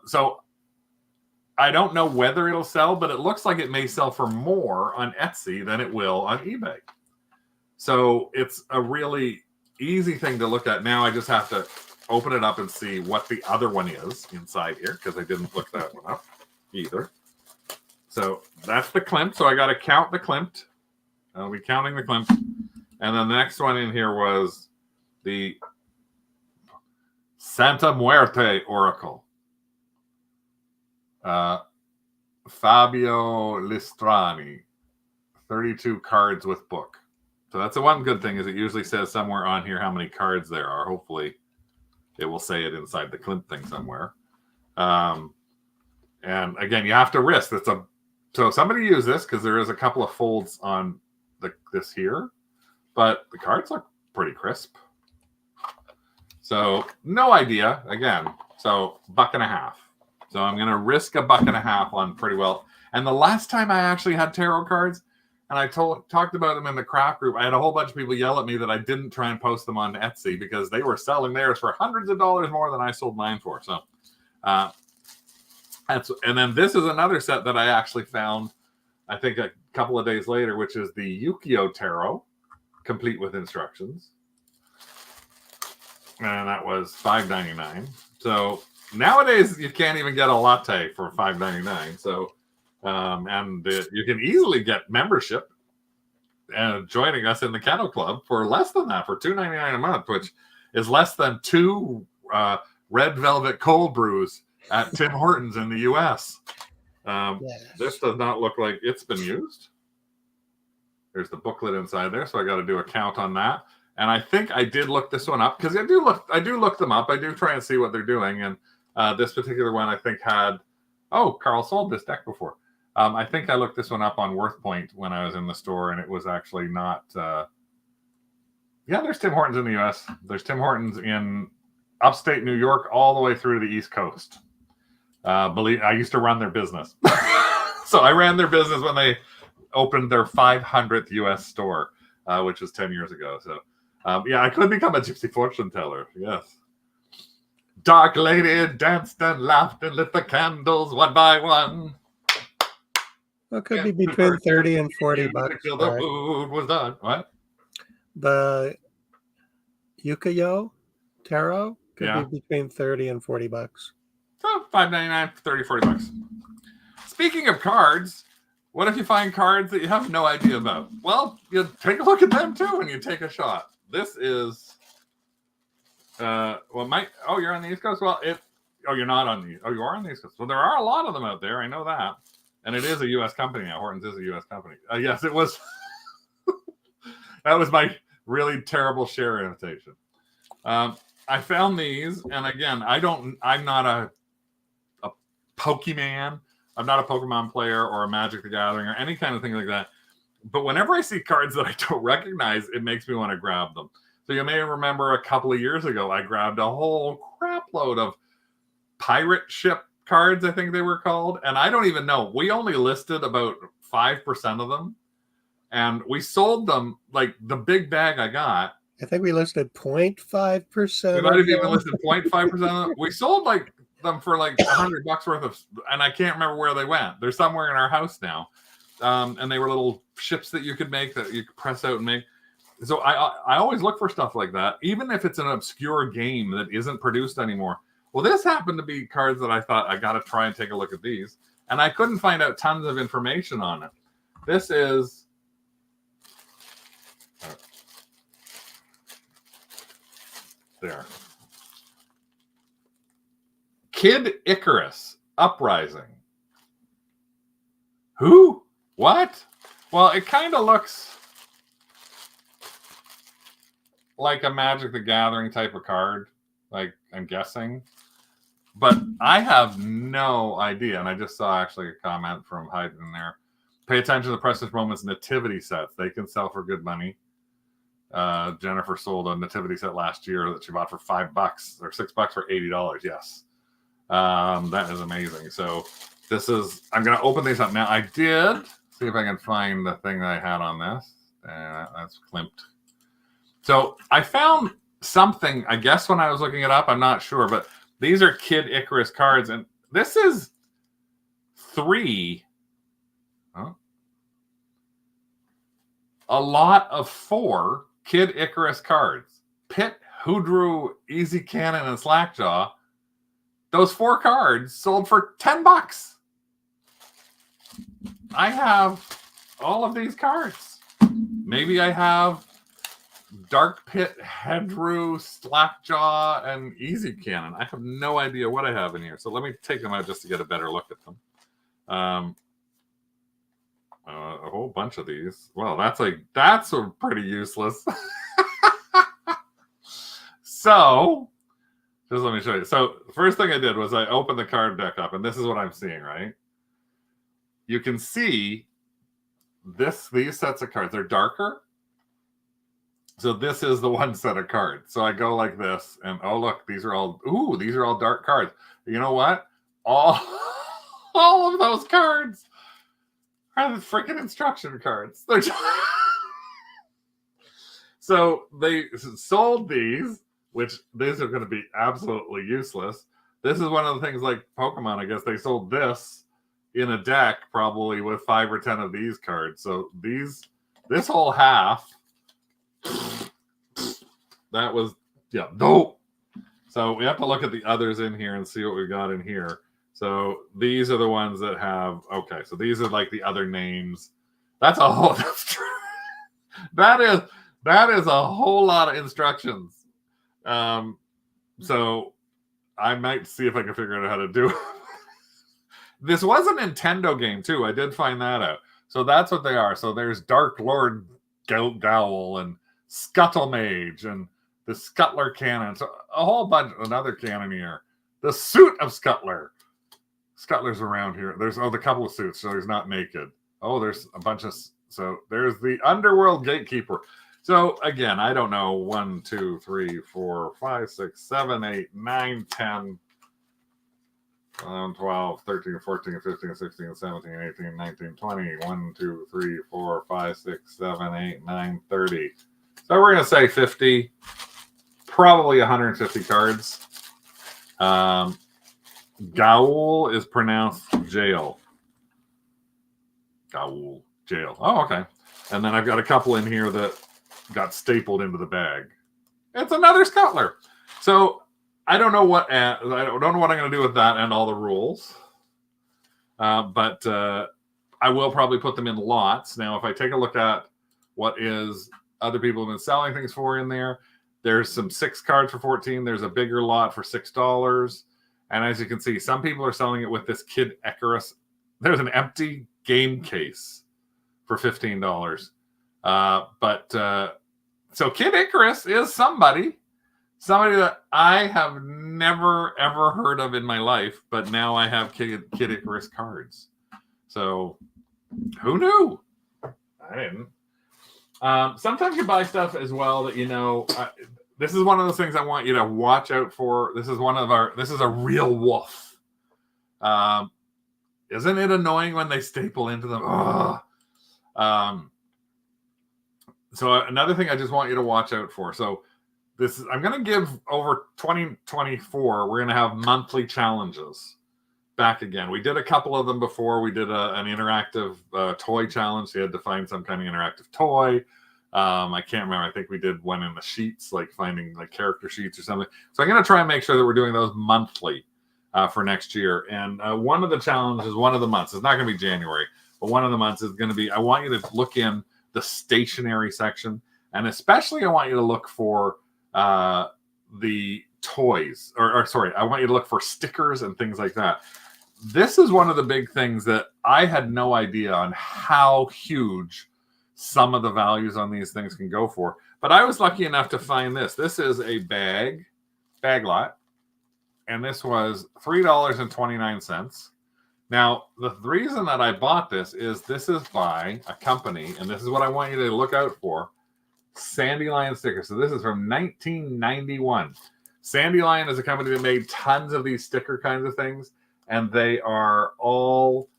So I don't know whether it'll sell, but it looks like it may sell for more on Etsy than it will on eBay. So it's a really easy thing to look at. Now I just have to open it up and see what the other one is inside here, because I didn't look that one up either. So that's the Klimt. So I got to count the Klimt. I'll be counting the Klimt. And then the next one in here was the Santa Muerte Oracle. Fabio Listrani. 32 cards with book. So that's the one good thing, is it usually says somewhere on here how many cards there are. Hopefully it will say it inside the Klimt thing somewhere. And again, you have to risk. So somebody use this, because there is a couple of folds on this here, but the cards look pretty crisp. So no idea. Again, so $1.50. So I'm going to risk $1.50 on pretty well. And the last time I actually had tarot cards, And I talked about them in the craft group. I had a whole bunch of people yell at me that I didn't try and post them on Etsy because they were selling theirs for hundreds of dollars more than I sold mine for. So, and then this is another set that I actually found, I think a couple of days later, which is the Yu-Gi-Oh! Tarot, complete with instructions. And that was $5.99. So nowadays you can't even get a latte for $5.99. So, and you can easily get membership and joining us in the Kennel Club for less than that, for $2.99 a month, which is less than 2 red velvet cold brews at Tim Hortons in the U.S. Yes. This does not look like it's been used. There's the booklet inside there, so I got to do a count on that. And I think I did look this one up because I do look them up. I do try and see what they're doing. And this particular one I think had, Carl sold this deck before. I think I looked this one up on Worthpoint when I was in the store, and it was actually not. There's Tim Hortons in the U.S. There's Tim Hortons in upstate New York all the way through to the East Coast. I used to run their business. So I ran their business when they opened their 500th U.S. store, which was 10 years ago. So, I could become a gypsy fortune teller. Yes. Dark lady danced and laughed and lit the candles one by one. Well, it could be between 30 and 40 bucks. Till the food was done. What? The Yu-Gi-Oh! Tarot could be between 30 and 40 bucks. So $5.99, 30, 40 bucks. Speaking of cards, what if you find cards that you have no idea about? Well, you take a look at them too and you take a shot. This is you're on the East Coast? Well, you're not on the you are on the East Coast. Well, there are a lot of them out there. I know that. And it is a U.S. company now. Hortons is a U.S. company. Yes, it was. That was my really terrible share invitation. I found these, and again, I'm not a Pokemon. I'm not a Pokemon player or a Magic the Gathering or any kind of thing like that. But whenever I see cards that I don't recognize, it makes me want to grab them. So you may remember a couple of years ago, I grabbed a whole crap load of pirate ship cards, I think they were called. And I don't even know. We only listed about 5% of them. And we sold them, like the big bag I got. I think we listed 0.5%. We might have even listed 0.5% of them. We sold them for like $100 worth of, and I can't remember where they went. They're somewhere in our house now. And they were little ships that you could make that you could press out and make. So I always look for stuff like that, even if it's an obscure game that isn't produced anymore. Well, this happened to be cards that I thought I got to try and take a look at these. And I couldn't find out tons of information on it. This is there. Kid Icarus Uprising. Who? What? Well, it kind of looks like a Magic the Gathering type of card, like I'm guessing. But I have no idea. And I just saw actually a comment from Hyde in there. Pay attention to Precious Moments nativity sets. They can sell for good money. Jennifer sold a nativity set last year that she bought for $5 or $6 for $80. Yes. That is amazing. So I'm going to open these up now. I did see if I can find the thing that I had on this. That's clipped. So I found something, I guess, when I was looking it up. I'm not sure, but these are Kid Icarus cards. And this is 3. A lot of 4 Kid Icarus cards. Pit, Hoodoo, Easy Cannon, and Slackjaw. Those 4 cards sold for $10. I have all of these cards. Maybe I have Dark Pit, Hedrew, Slackjaw, and Easy Cannon. I have no idea what I have in here. So let me take them out just to get a better look at them. A whole bunch of these. Well, that's a pretty useless. So, just let me show you. So, the first thing I did was I opened the card deck up, and this is what I'm seeing, right? You can see these sets of cards. They're darker. So this is the one set of cards. So I go like this, and oh look, these are all dark cards. You know what? All of those cards are the freaking instruction cards. They're just... So they sold these, which these are going to be absolutely useless. This is one of the things like Pokemon, I guess they sold this in a deck probably with 5 or 10 of these cards. So this whole half, that was, yeah, dope. So we have to look at the others in here and see what we've got in here. So these are the ones that have, okay, so these are like the other names. That's a whole, that is a whole lot of instructions. So I might see if I can figure out how to do it. This was a Nintendo game too. I did find that out. So that's what they are. So there's Dark Lord Gowl and Scuttle Mage and the Scuttler Cannon. So a whole bunch, another Cannoneer. The Suit of Scuttler. Scuttler's around here. There's the couple of suits, so he's not naked. Oh, there's a bunch of, so there's the Underworld Gatekeeper. So again, I don't know. 1, 2, 3, 4, 5, 6, 7, 8, 9, 10, 11, 12, 13, 14, 15, 16, 17, 18, 19, 20. 1, 2, 3, 4, 5, 6, 7, 8, 9, 30. So we're going to say 50, probably 150 cards. Gowl is pronounced jail. Gowl, jail. Oh, okay. And then I've got a couple in here that got stapled into the bag. It's another Scuttler. So I don't know what I'm going to do with that and all the rules. But I will probably put them in lots. Now, if I take a look at what is other people have been selling things for in there, there's some 6 cards for 14. There's a bigger lot for $6. And as you can see, some people are selling it with this Kid Icarus. There's an empty game case for $15. So Kid Icarus is somebody that I have never, ever heard of in my life, but now I have Kid Icarus cards. So who knew? I didn't. Sometimes you buy stuff as well that, you know, this is one of those things I want you to watch out for. This is a real wolf. Isn't it annoying when they staple into them? So another thing I just want you to watch out for. So I'm going to give over 2024, we're going to have monthly challenges back again. We did a couple of them before. We did an interactive toy challenge. You had to find some kind of interactive toy. I can't remember. I think we did one in the sheets, like finding like character sheets or something. So I'm going to try and make sure that we're doing those monthly for next year. And one of the challenges, one of the months, it's not going to be January, but one of the months is going to be, I want you to look in the stationery section. And especially I want you to look for the toys, sorry, I want you to look for stickers and things like that. This is one of the big things that I had no idea on how huge some of the values on these things can go for. But I was lucky enough to find this. This is a bag lot. And this was $3.29. Now, the reason that I bought this is by a company, and this is what I want you to look out for, Sandy Lion stickers. So this is from 1991. Sandy Lion is a company that made tons of these sticker kinds of things, and they are all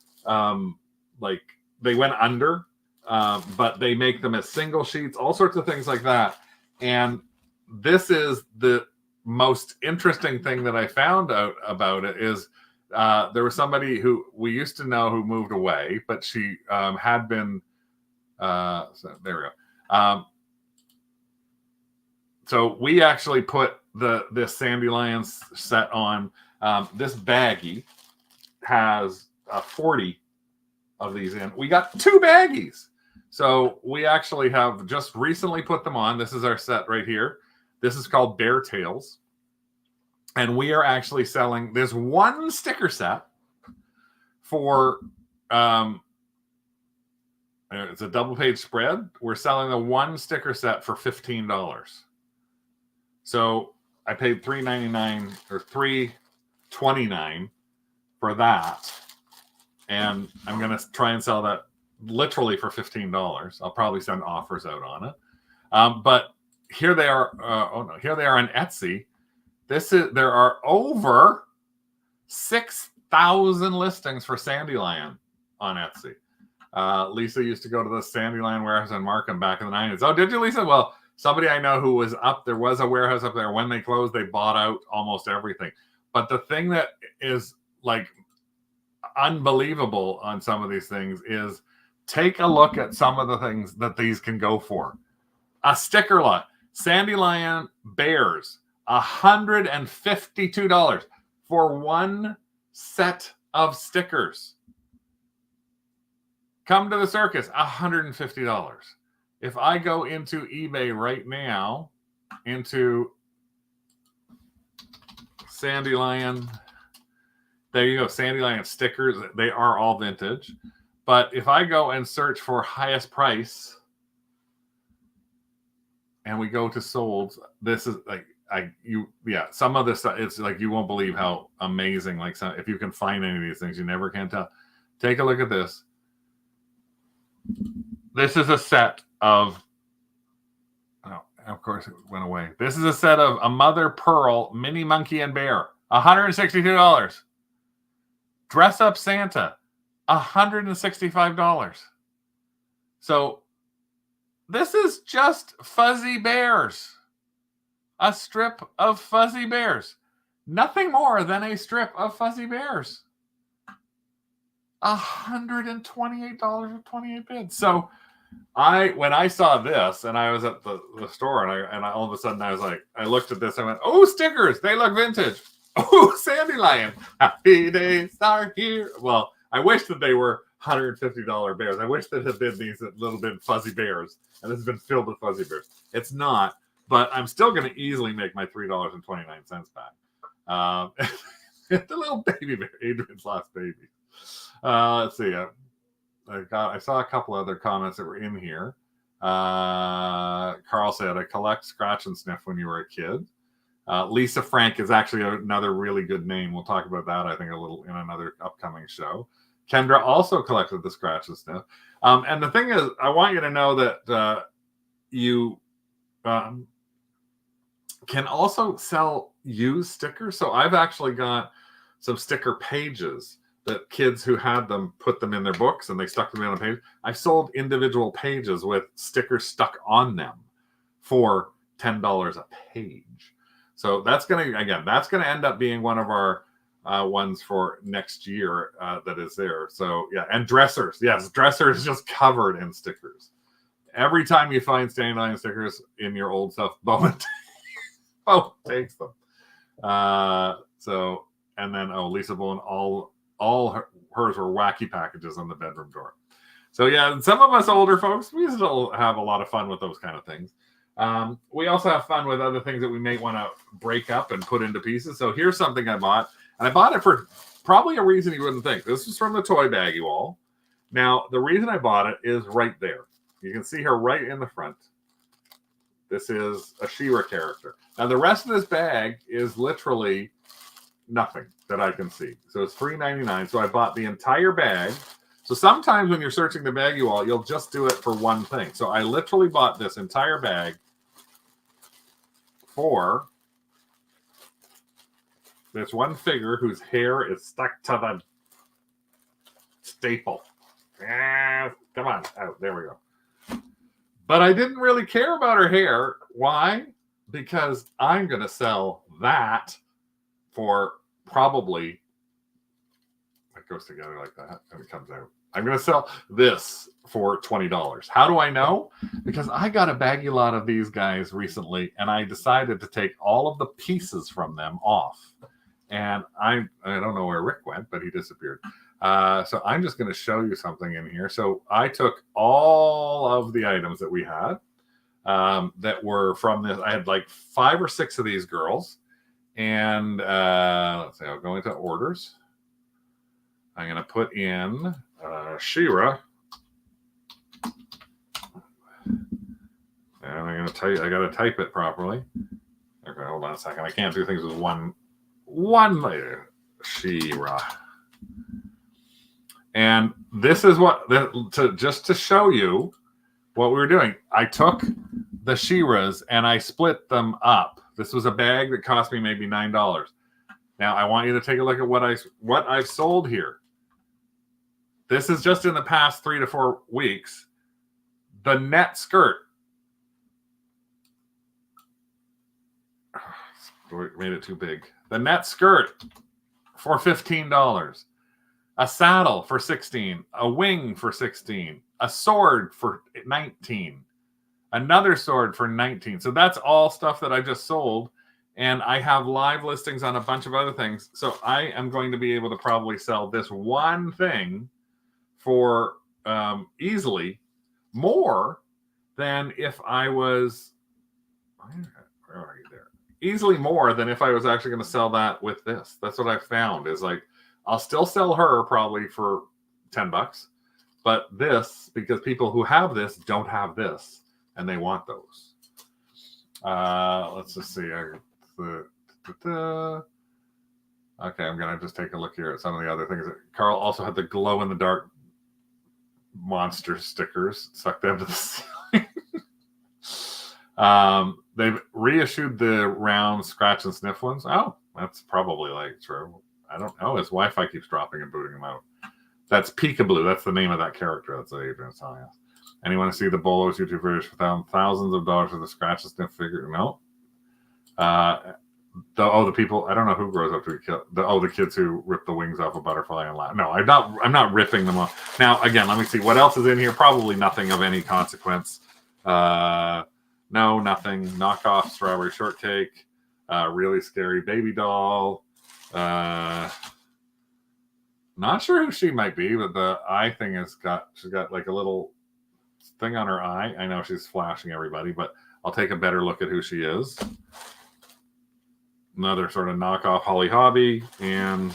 like they went under, but they make them as single sheets, all sorts of things like that. And this is the most interesting thing that I found out about it is there was somebody who we used to know who moved away, but she had been so there we go. So we actually put this Sandy Lions set on. This baggie has 40 of these in. We got 2 baggies. So we actually have just recently put them on. This is our set right here. This is called Bear Tails. And we are actually selling this one sticker set for, it's a double page spread. We're selling the one sticker set for $15. So I paid $3.99 or $3.29 for that. And I'm going to try and sell that literally for $15. I'll probably send offers out on it. But here they are. Here they are on Etsy. There are over 6,000 listings for Sandy Lion on Etsy. Lisa used to go to the Sandyland warehouse in Markham back in the 90s. Oh, did you, Lisa? Well, somebody I know who was up, there was a warehouse up there. When they closed, they bought out almost everything. But the thing that is like unbelievable on some of these things is take a look at some of the things that these can go for. A sticker lot, Sandy Lion Bears, $152 for one set of stickers. Come to the circus, $150. If I go into eBay right now, into Sandy Lion, there you go, Sandy Lion stickers, they are all vintage. But if I go and search for highest price, and we go to solds, this is like, some of this stuff, it's like you won't believe how amazing, like if you can find any of these things, you never can tell. Take a look at this. This is a set of, oh, of course it went away. This is a set of a mother pearl mini monkey and bear, $162. Dress up Santa, $165. So this is just fuzzy bears. A strip of fuzzy bears. Nothing more than a strip of fuzzy bears. $128.28. So when I saw this and I was at the store and I all of a sudden I was like, I looked at this, I went, oh, stickers, they look vintage. Oh, Sandy Lion, happy days are here. Well, I wish that they were $150 bears. I wish that had been these little bit fuzzy bears, and this has been filled with fuzzy bears. It's not, but I'm still going to easily make my $3.29 back. The little baby bear, Adrian's last baby. Let's see. I saw a couple other comments that were in here. Carl said, I collect scratch and sniff when you were a kid. Lisa Frank is actually another really good name. We'll talk about that, I think, a little in another upcoming show. Kendra also collected the scratch and sniff. And the thing is, I want you to know that you can also sell used stickers. So I've actually got some sticker pages that kids who had them put them in their books and they stuck them in a page. I sold individual pages with stickers stuck on them for $10 a page. So that's going to end up being one of our ones for next year that is there. So yeah, and dressers. Yes, dressers just covered in stickers. Every time you find Sandy Lion stickers in your old stuff, Bowen takes them. So, and then, Lisa Bowen, all hers were wacky packages on the bedroom door. So yeah, some of us older folks, we still have a lot of fun with those kind of things. We also have fun with other things that we may want to break up and put into pieces. So here's something I bought, and I bought it for probably a reason you wouldn't think. This is from the toy Baggie Wall. Now, the reason I bought it is right there. You can see her right in the front. This is a She-Ra character. Now, the rest of this bag is literally nothing that I can see. So it's $3.99. So I bought the entire bag. So sometimes when you're searching the Baggie Wall, you'll just do it for one thing. So I literally bought this entire bag for this one figure whose hair is stuck to the staple. Come on. Oh, there we go. But I didn't really care about her hair. Why? Because I'm going to sell that for probably, it goes together like that and it comes out. I'm going to sell this for $20. How do I know? Because I got a baggy lot of these guys recently, and I decided to take all of the pieces from them off. And I don't know where Rick went, but he disappeared. So I'm just going to show you something in here. So I took all of the items that we had that were from this. I had like 5 or 6 of these girls. And let's see, I'll go into orders. I'm going to put in She-Ra. And I'm going to tell you, I got to type it properly. Okay, hold on a second. I can't do things with one layer. She-Ra. And this is just to show you what we were doing. I took the She-Ras and I split them up. This was a bag that cost me maybe $9. Now I want you to take a look at what I've sold here. this is just in the past 3 to 4 weeks. The net skirt. We made it too big. The net skirt for $15. A saddle for $16. A wing for $16. A sword for $19. Another sword for $19. So that's all stuff that I just sold. And I have live listings on a bunch of other things. So I am going to be able to probably sell this one thing for easily more than if I was... Where are you there? Easily more than if I was actually going to sell that with this. That's what I found is like, I'll still sell her probably for $10, but this, because people who have this don't have this and they want those. Let's just see. Okay, I'm going to just take a look here at some of the other things. Carl also had the glow in the dark monster stickers. Suck them to the ceiling. They've reissued the round scratch and sniff ones. Oh, that's probably like true. I don't know. His Wi-Fi keeps dropping and booting him out. That's Peekaboo. That's the name of that character. That's what Adrian's telling us. And you want to see the Bolos YouTube videos for thousands of dollars for the scratch and sniff figure? No. The people. I don't know who grows up to be killed. The kids who rip the wings off a butterfly and laugh. No, I'm not ripping them off. Now again, let me see what else is in here. Probably nothing of any consequence. No, nothing. Knockoff strawberry shortcake. Really scary baby doll. Not sure who she might be, but the eye thing she's got like a little thing on her eye. I know she's flashing everybody, but I'll take a better look at who she is. Another sort of knockoff Holly Hobby and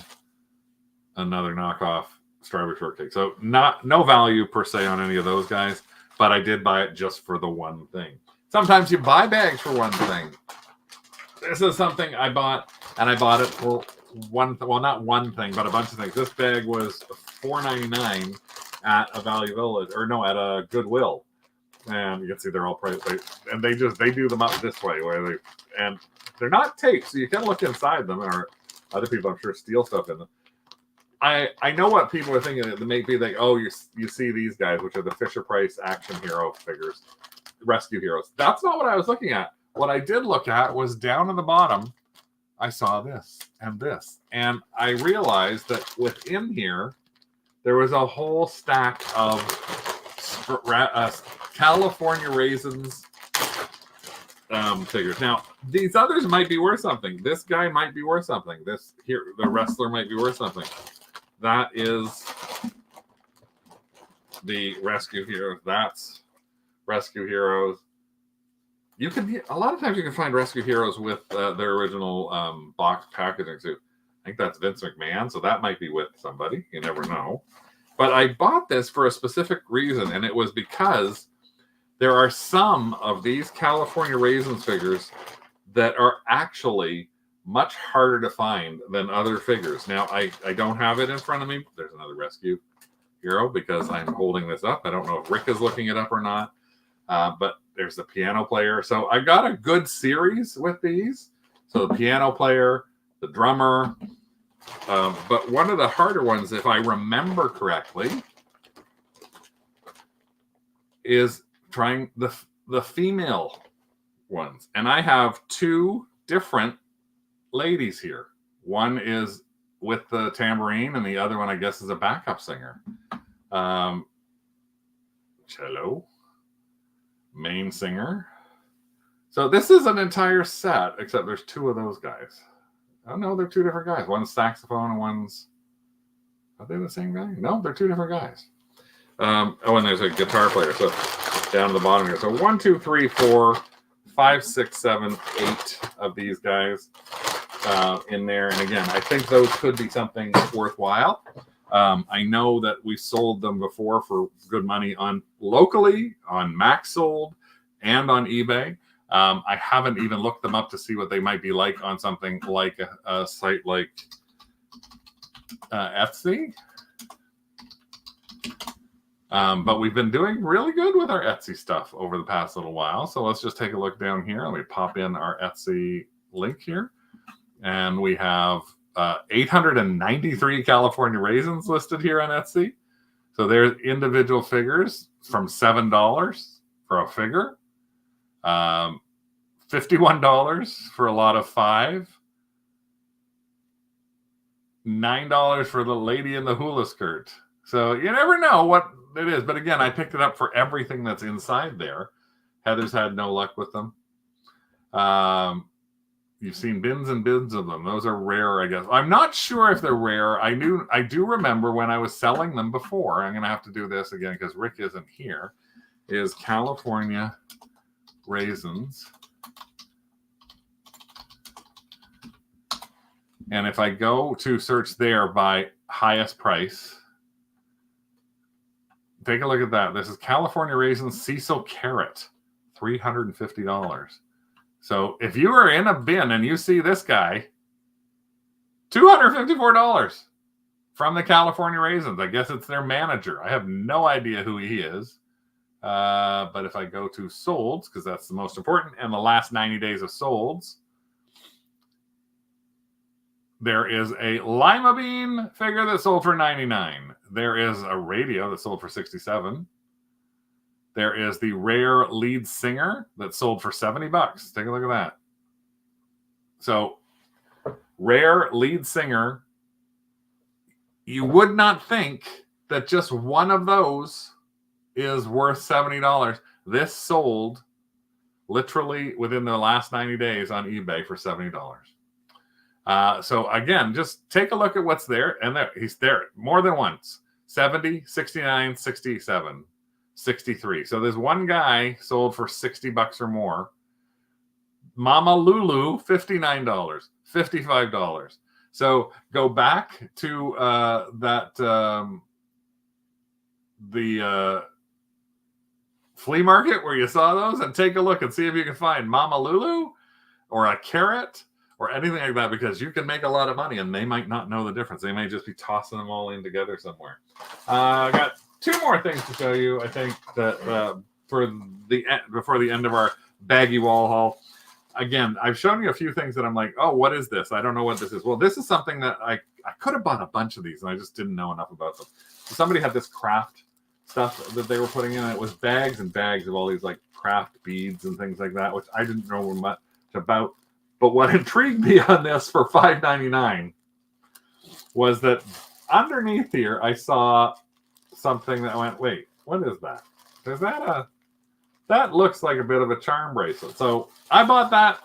another knockoff strawberry shortcake. So no value per se on any of those guys, but I did buy it just for the one thing. Sometimes you buy bags for one thing. This is something I bought, and I bought it for not one thing, but a bunch of things. This bag was $4.99 at a Value Village, or no, at a Goodwill. And you can see they're all priced, and they do them up this way, and they're not taped, so you can look inside them, or other people I'm sure steal stuff in them. I know what people are thinking. They may be like, oh, you see these guys, which are the Fisher Price action hero figures, rescue heroes. That's not what I was looking at. What I did look at was down at the bottom. I saw this and this, and I realized that within here there was a whole stack of California Raisins figures. Now, these others might be worth something. This guy might be worth something. This here, the wrestler might be worth something. That is the Rescue Heroes. That's Rescue Heroes. You can a lot of times you can find Rescue Heroes with their original box packaging too. I think that's Vince McMahon, so that might be with somebody. You never know. But I bought this for a specific reason, and it was because there are some of these California Raisins figures that are actually much harder to find than other figures. Now, I don't have it in front of me. There's another Rescue Hero because I'm holding this up. I don't know if Rick is looking it up or not, but there's the piano player. So I got a good series with these. So the piano player, the drummer, but one of the harder ones, if I remember correctly, is trying the female ones. And I have two different ladies here. One is with the tambourine, and the other one, I guess, is a backup singer. Cello. Main singer. So this is an entire set, except there's two of those guys. Oh no, they're two different guys. One's saxophone and one's... Are they the same guy? No, they're two different guys. Oh, and there's a guitar player. So down to the bottom here. So 1, 2, 3, 4, 5, 6, 7, 8 of these guys in there. And again, I think those could be something worthwhile. I know that we sold them before for good money locally on Max Sold and on eBay. I haven't even looked them up to see what they might be like on something like a site like Etsy. But we've been doing really good with our Etsy stuff over the past little while. So let's just take a look down here. Let me pop in our Etsy link here. And we have 893 California Raisins listed here on Etsy. So there's individual figures from $7 for a figure, $51 for a lot of 5, $9 for the lady in the hula skirt. So you never know what it is. But again, I picked it up for everything that's inside there. Heather's had no luck with them. You've seen bins and bins of them. Those are rare, I guess. I'm not sure if they're rare. I do remember when I was selling them before. I'm going to have to do this again because Rick isn't here. Is California raisins. And if I go to search there by highest price, take a look at that. This is California raisins Cecil carrot, $350. So if you are in a bin and you see this guy, $254 from the California raisins. I guess it's their manager. I have no idea who he is. But if I go to solds, because that's the most important, and the last 90 days of solds, there is a lima bean figure that sold for $99. There is a radio that sold for $67. There is the rare lead singer that sold for $70. Take a look at that. So, rare lead singer. You would not think that just one of those is worth $70. This sold literally within the last 90 days on eBay for $70. So again, just take a look at what's there. And there, he's there more than once. 70, 69, 67, 63. So there's one guy sold for $60 or more. Mama Lulu, $59, $55. So go back to the flea market where you saw those and take a look and see if you can find Mama Lulu or a carrot or anything like that, because you can make a lot of money and they might not know the difference. They may just be tossing them all in together somewhere. I got two more things to show you, I think, that before the end of our Baggie Wall haul. Again, I've shown you a few things that I'm like, oh, what is this? I don't know what this is. Well, this is something that I could have bought a bunch of these and I just didn't know enough about them. So somebody had this craft stuff that they were putting in. It was bags and bags of all these like craft beads and things like that, which I didn't know much about. But what intrigued me on this for $5.99 was that underneath here, I saw something that went, wait, what is that? Is that that looks like a bit of a charm bracelet. So I bought that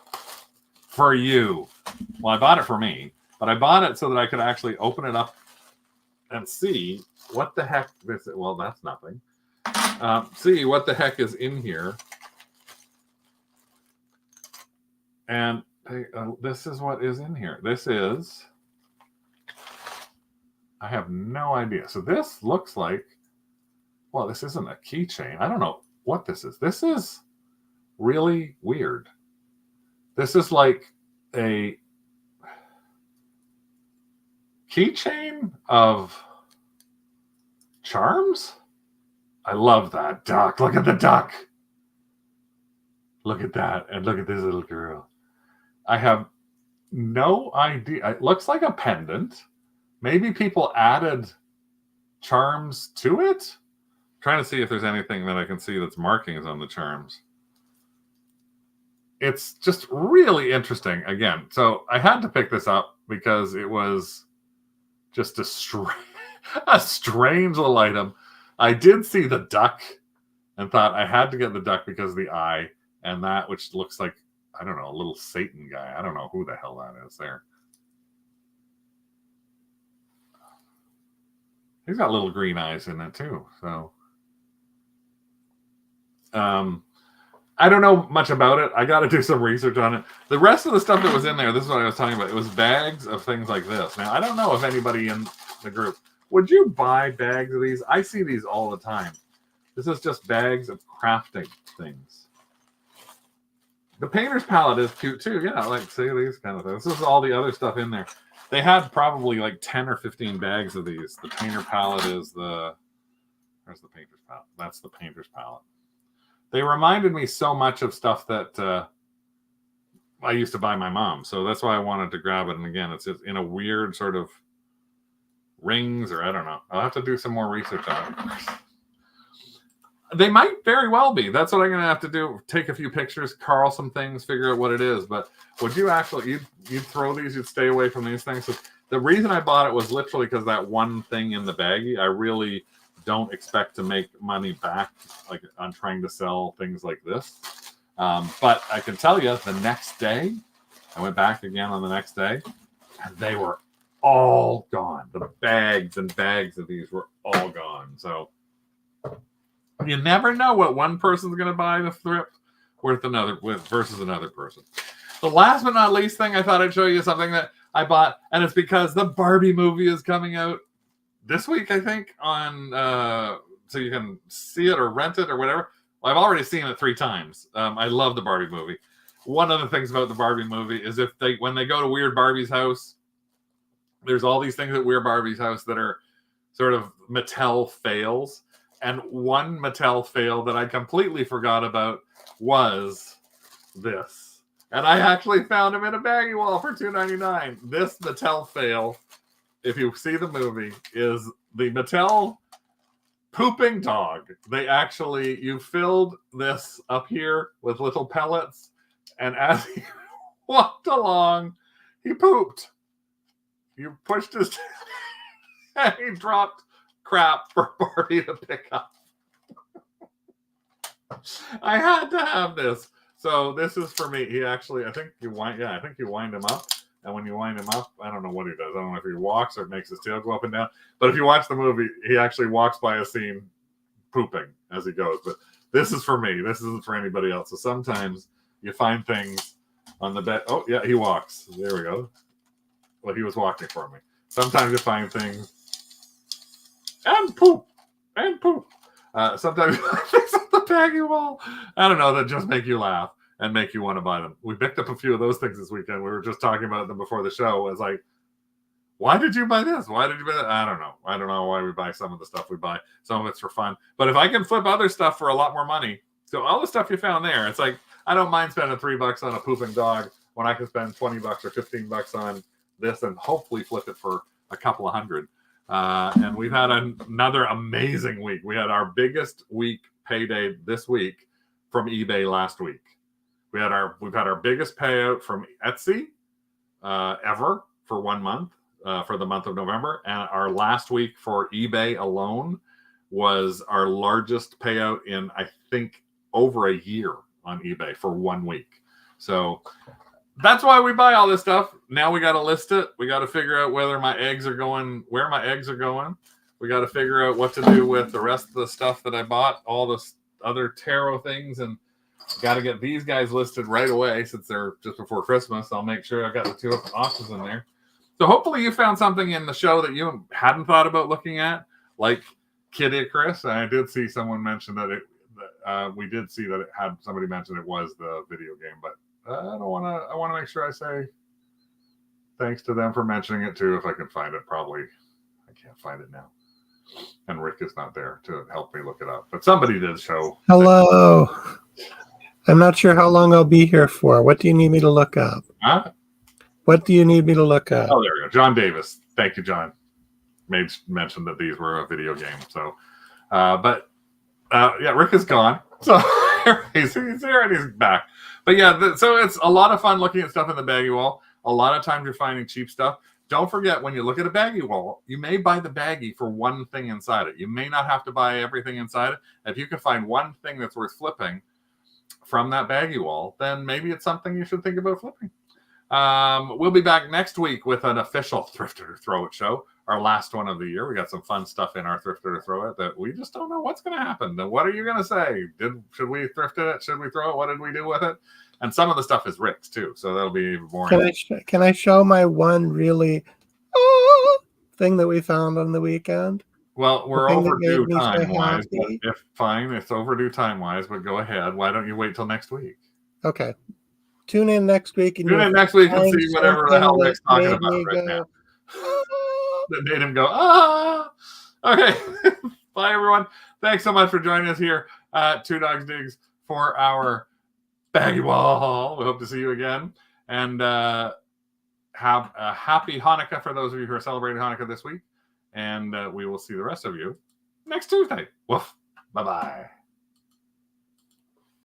for you. Well, I bought it for me, but I bought it so that I could actually open it up and see what the heck this is. Well, that's nothing. See what the heck is in here. And this is what is in here. This is, I have no idea. So this looks like, well, this isn't a keychain. I don't know what this is. This is really weird. This is like a keychain of charms. I love that duck. Look at the duck. Look at that. And look at this little girl. I have no idea. It looks like a pendant. Maybe people added charms to it. I'm trying to see if there's anything that I can see that's markings on the charms. It's just really interesting. Again, so I had to pick this up because it was just a strange little item. I did see the duck and thought I had to get the duck because of the eye, and that which looks like, I don't know, a little Satan guy. I don't know who the hell that is there. He's got little green eyes in it too. So, I don't know much about it. I got to do some research on it. The rest of the stuff that was in there, this is what I was talking about. It was bags of things like this. Now, I don't know if anybody in the group, would you buy bags of these? I see these all the time. This is just bags of crafting things. The painter's palette is cute too. Yeah, like see these kind of things. This is all the other stuff in there. They had probably like 10 or 15 bags of these. The painter palette is the... Where's the painter's palette? That's the painter's palette. They reminded me so much of stuff that I used to buy my mom. So that's why I wanted to grab it. And again, it's in a weird sort of rings, or I don't know. I'll have to do some more research on it. They might very well be. That's what I'm going to have to do. Take a few pictures, carl some things, figure out what it is. But would you actually, you'd throw these, you'd stay away from these things? So the reason I bought it was literally because that one thing in the baggie. I really don't expect to make money back like on trying to sell things like this. But I can tell you the next day, I went back again on the next day, and they were all gone. The bags and bags of these were all gone. So you never know what one person's going to buy the thrift versus another person. The last but not least thing I thought I'd show you is something that I bought, and it's because the Barbie movie is coming out this week, I think, on so you can see it or rent it or whatever. Well, I've already seen it 3 times. I love the Barbie movie. One of the things about the Barbie movie is when they go to Weird Barbie's house, there's all these things at Weird Barbie's house that are sort of Mattel fails. And one Mattel fail that I completely forgot about was this. And I actually found him in a Baggie Wall for $2.99. This Mattel fail, if you see the movie, is the Mattel pooping dog. You filled this up here with little pellets, and as he walked along, he pooped. You pushed his and he dropped crap for Barbie to pick up. I had to have this. So this is for me. He actually, I think you wind him up. And when you wind him up, I don't know what he does. I don't know if he walks or makes his tail go up and down. But if you watch the movie, he actually walks by a scene pooping as he goes. But this is for me. This isn't for anybody else. So sometimes you find things on the bed. Oh, yeah, he walks. There we go. Well, he was walking for me. Sometimes you find things and poop. Sometimes you find things on the Baggie Wall. I don't know, that just make you laugh and make you want to buy them. We picked up a few of those things this weekend. We were just talking about them before the show. It's like, why did you buy this? Why did you buy that? I don't know. I don't know why we buy some of the stuff we buy. Some of it's for fun. But if I can flip other stuff for a lot more money, so all the stuff you found there, it's like, I don't mind spending $3 on a pooping dog when I can spend $20 or $15 on this and hopefully flip it for a couple of hundred. And we've had another amazing week. We had our biggest week payday this week from eBay last week. We've had our biggest payout from Etsy ever for 1 month, for the month of November. And our last week for eBay alone was our largest payout in, I think, over a year on eBay for 1 week. So that's why we buy all this stuff. Now we got to list it. We got to figure out where my eggs are going. We got to figure out what to do with the rest of the stuff that I bought, all this other tarot things, and got to get these guys listed right away since they're just before Christmas. I'll make sure I got the 2 options in there. So hopefully you found something in the show that you hadn't thought about looking at, like Kid Icarus. I did see someone mention that we did see that it had somebody mention it was the video game, but I want to make sure I say thanks to them for mentioning it too. If I can find it, probably I can't find it now. And Rick is not there to help me look it up, but somebody did show. Hello. I'm not sure how long I'll be here for. What do you need me to look up? Huh? What do you need me to look up? Oh, there we go. John Davis. Thank you, John. Made mention that these were a video game. So, yeah, Rick is gone. So he's here and he's back. But yeah, so it's a lot of fun looking at stuff in the Baggie Wall. A lot of times you're finding cheap stuff. Don't forget, when you look at a Baggie Wall, you may buy the baggie for one thing inside it. You may not have to buy everything inside it. If you can find one thing that's worth flipping from that Baggie Wall, then maybe it's something you should think about flipping. We'll be back next week with an official Thrift or Throw It show, our last one of the year. We got some fun stuff in our Thrift or Throw It that we just don't know what's going to happen. Then what are you going to say? Should we thrift it? Should we throw it? What did we do with it? And some of the stuff is Rick's too, so that'll be even more. Can I show my one really thing that we found on the weekend? Well, we're overdue time-wise. It's overdue time-wise, but go ahead. Why don't you wait till next week? Okay. Tune in next week. And see whatever the hell Rick's talking about right now. That made him go, ah! Okay. Bye, everyone. Thanks so much for joining us here at Two Dogs Digs for our Baggie Wall haul. We hope to see you again. And have a happy Hanukkah for those of you who are celebrating Hanukkah this week. And we will see the rest of you next Tuesday. Woof. Bye-bye.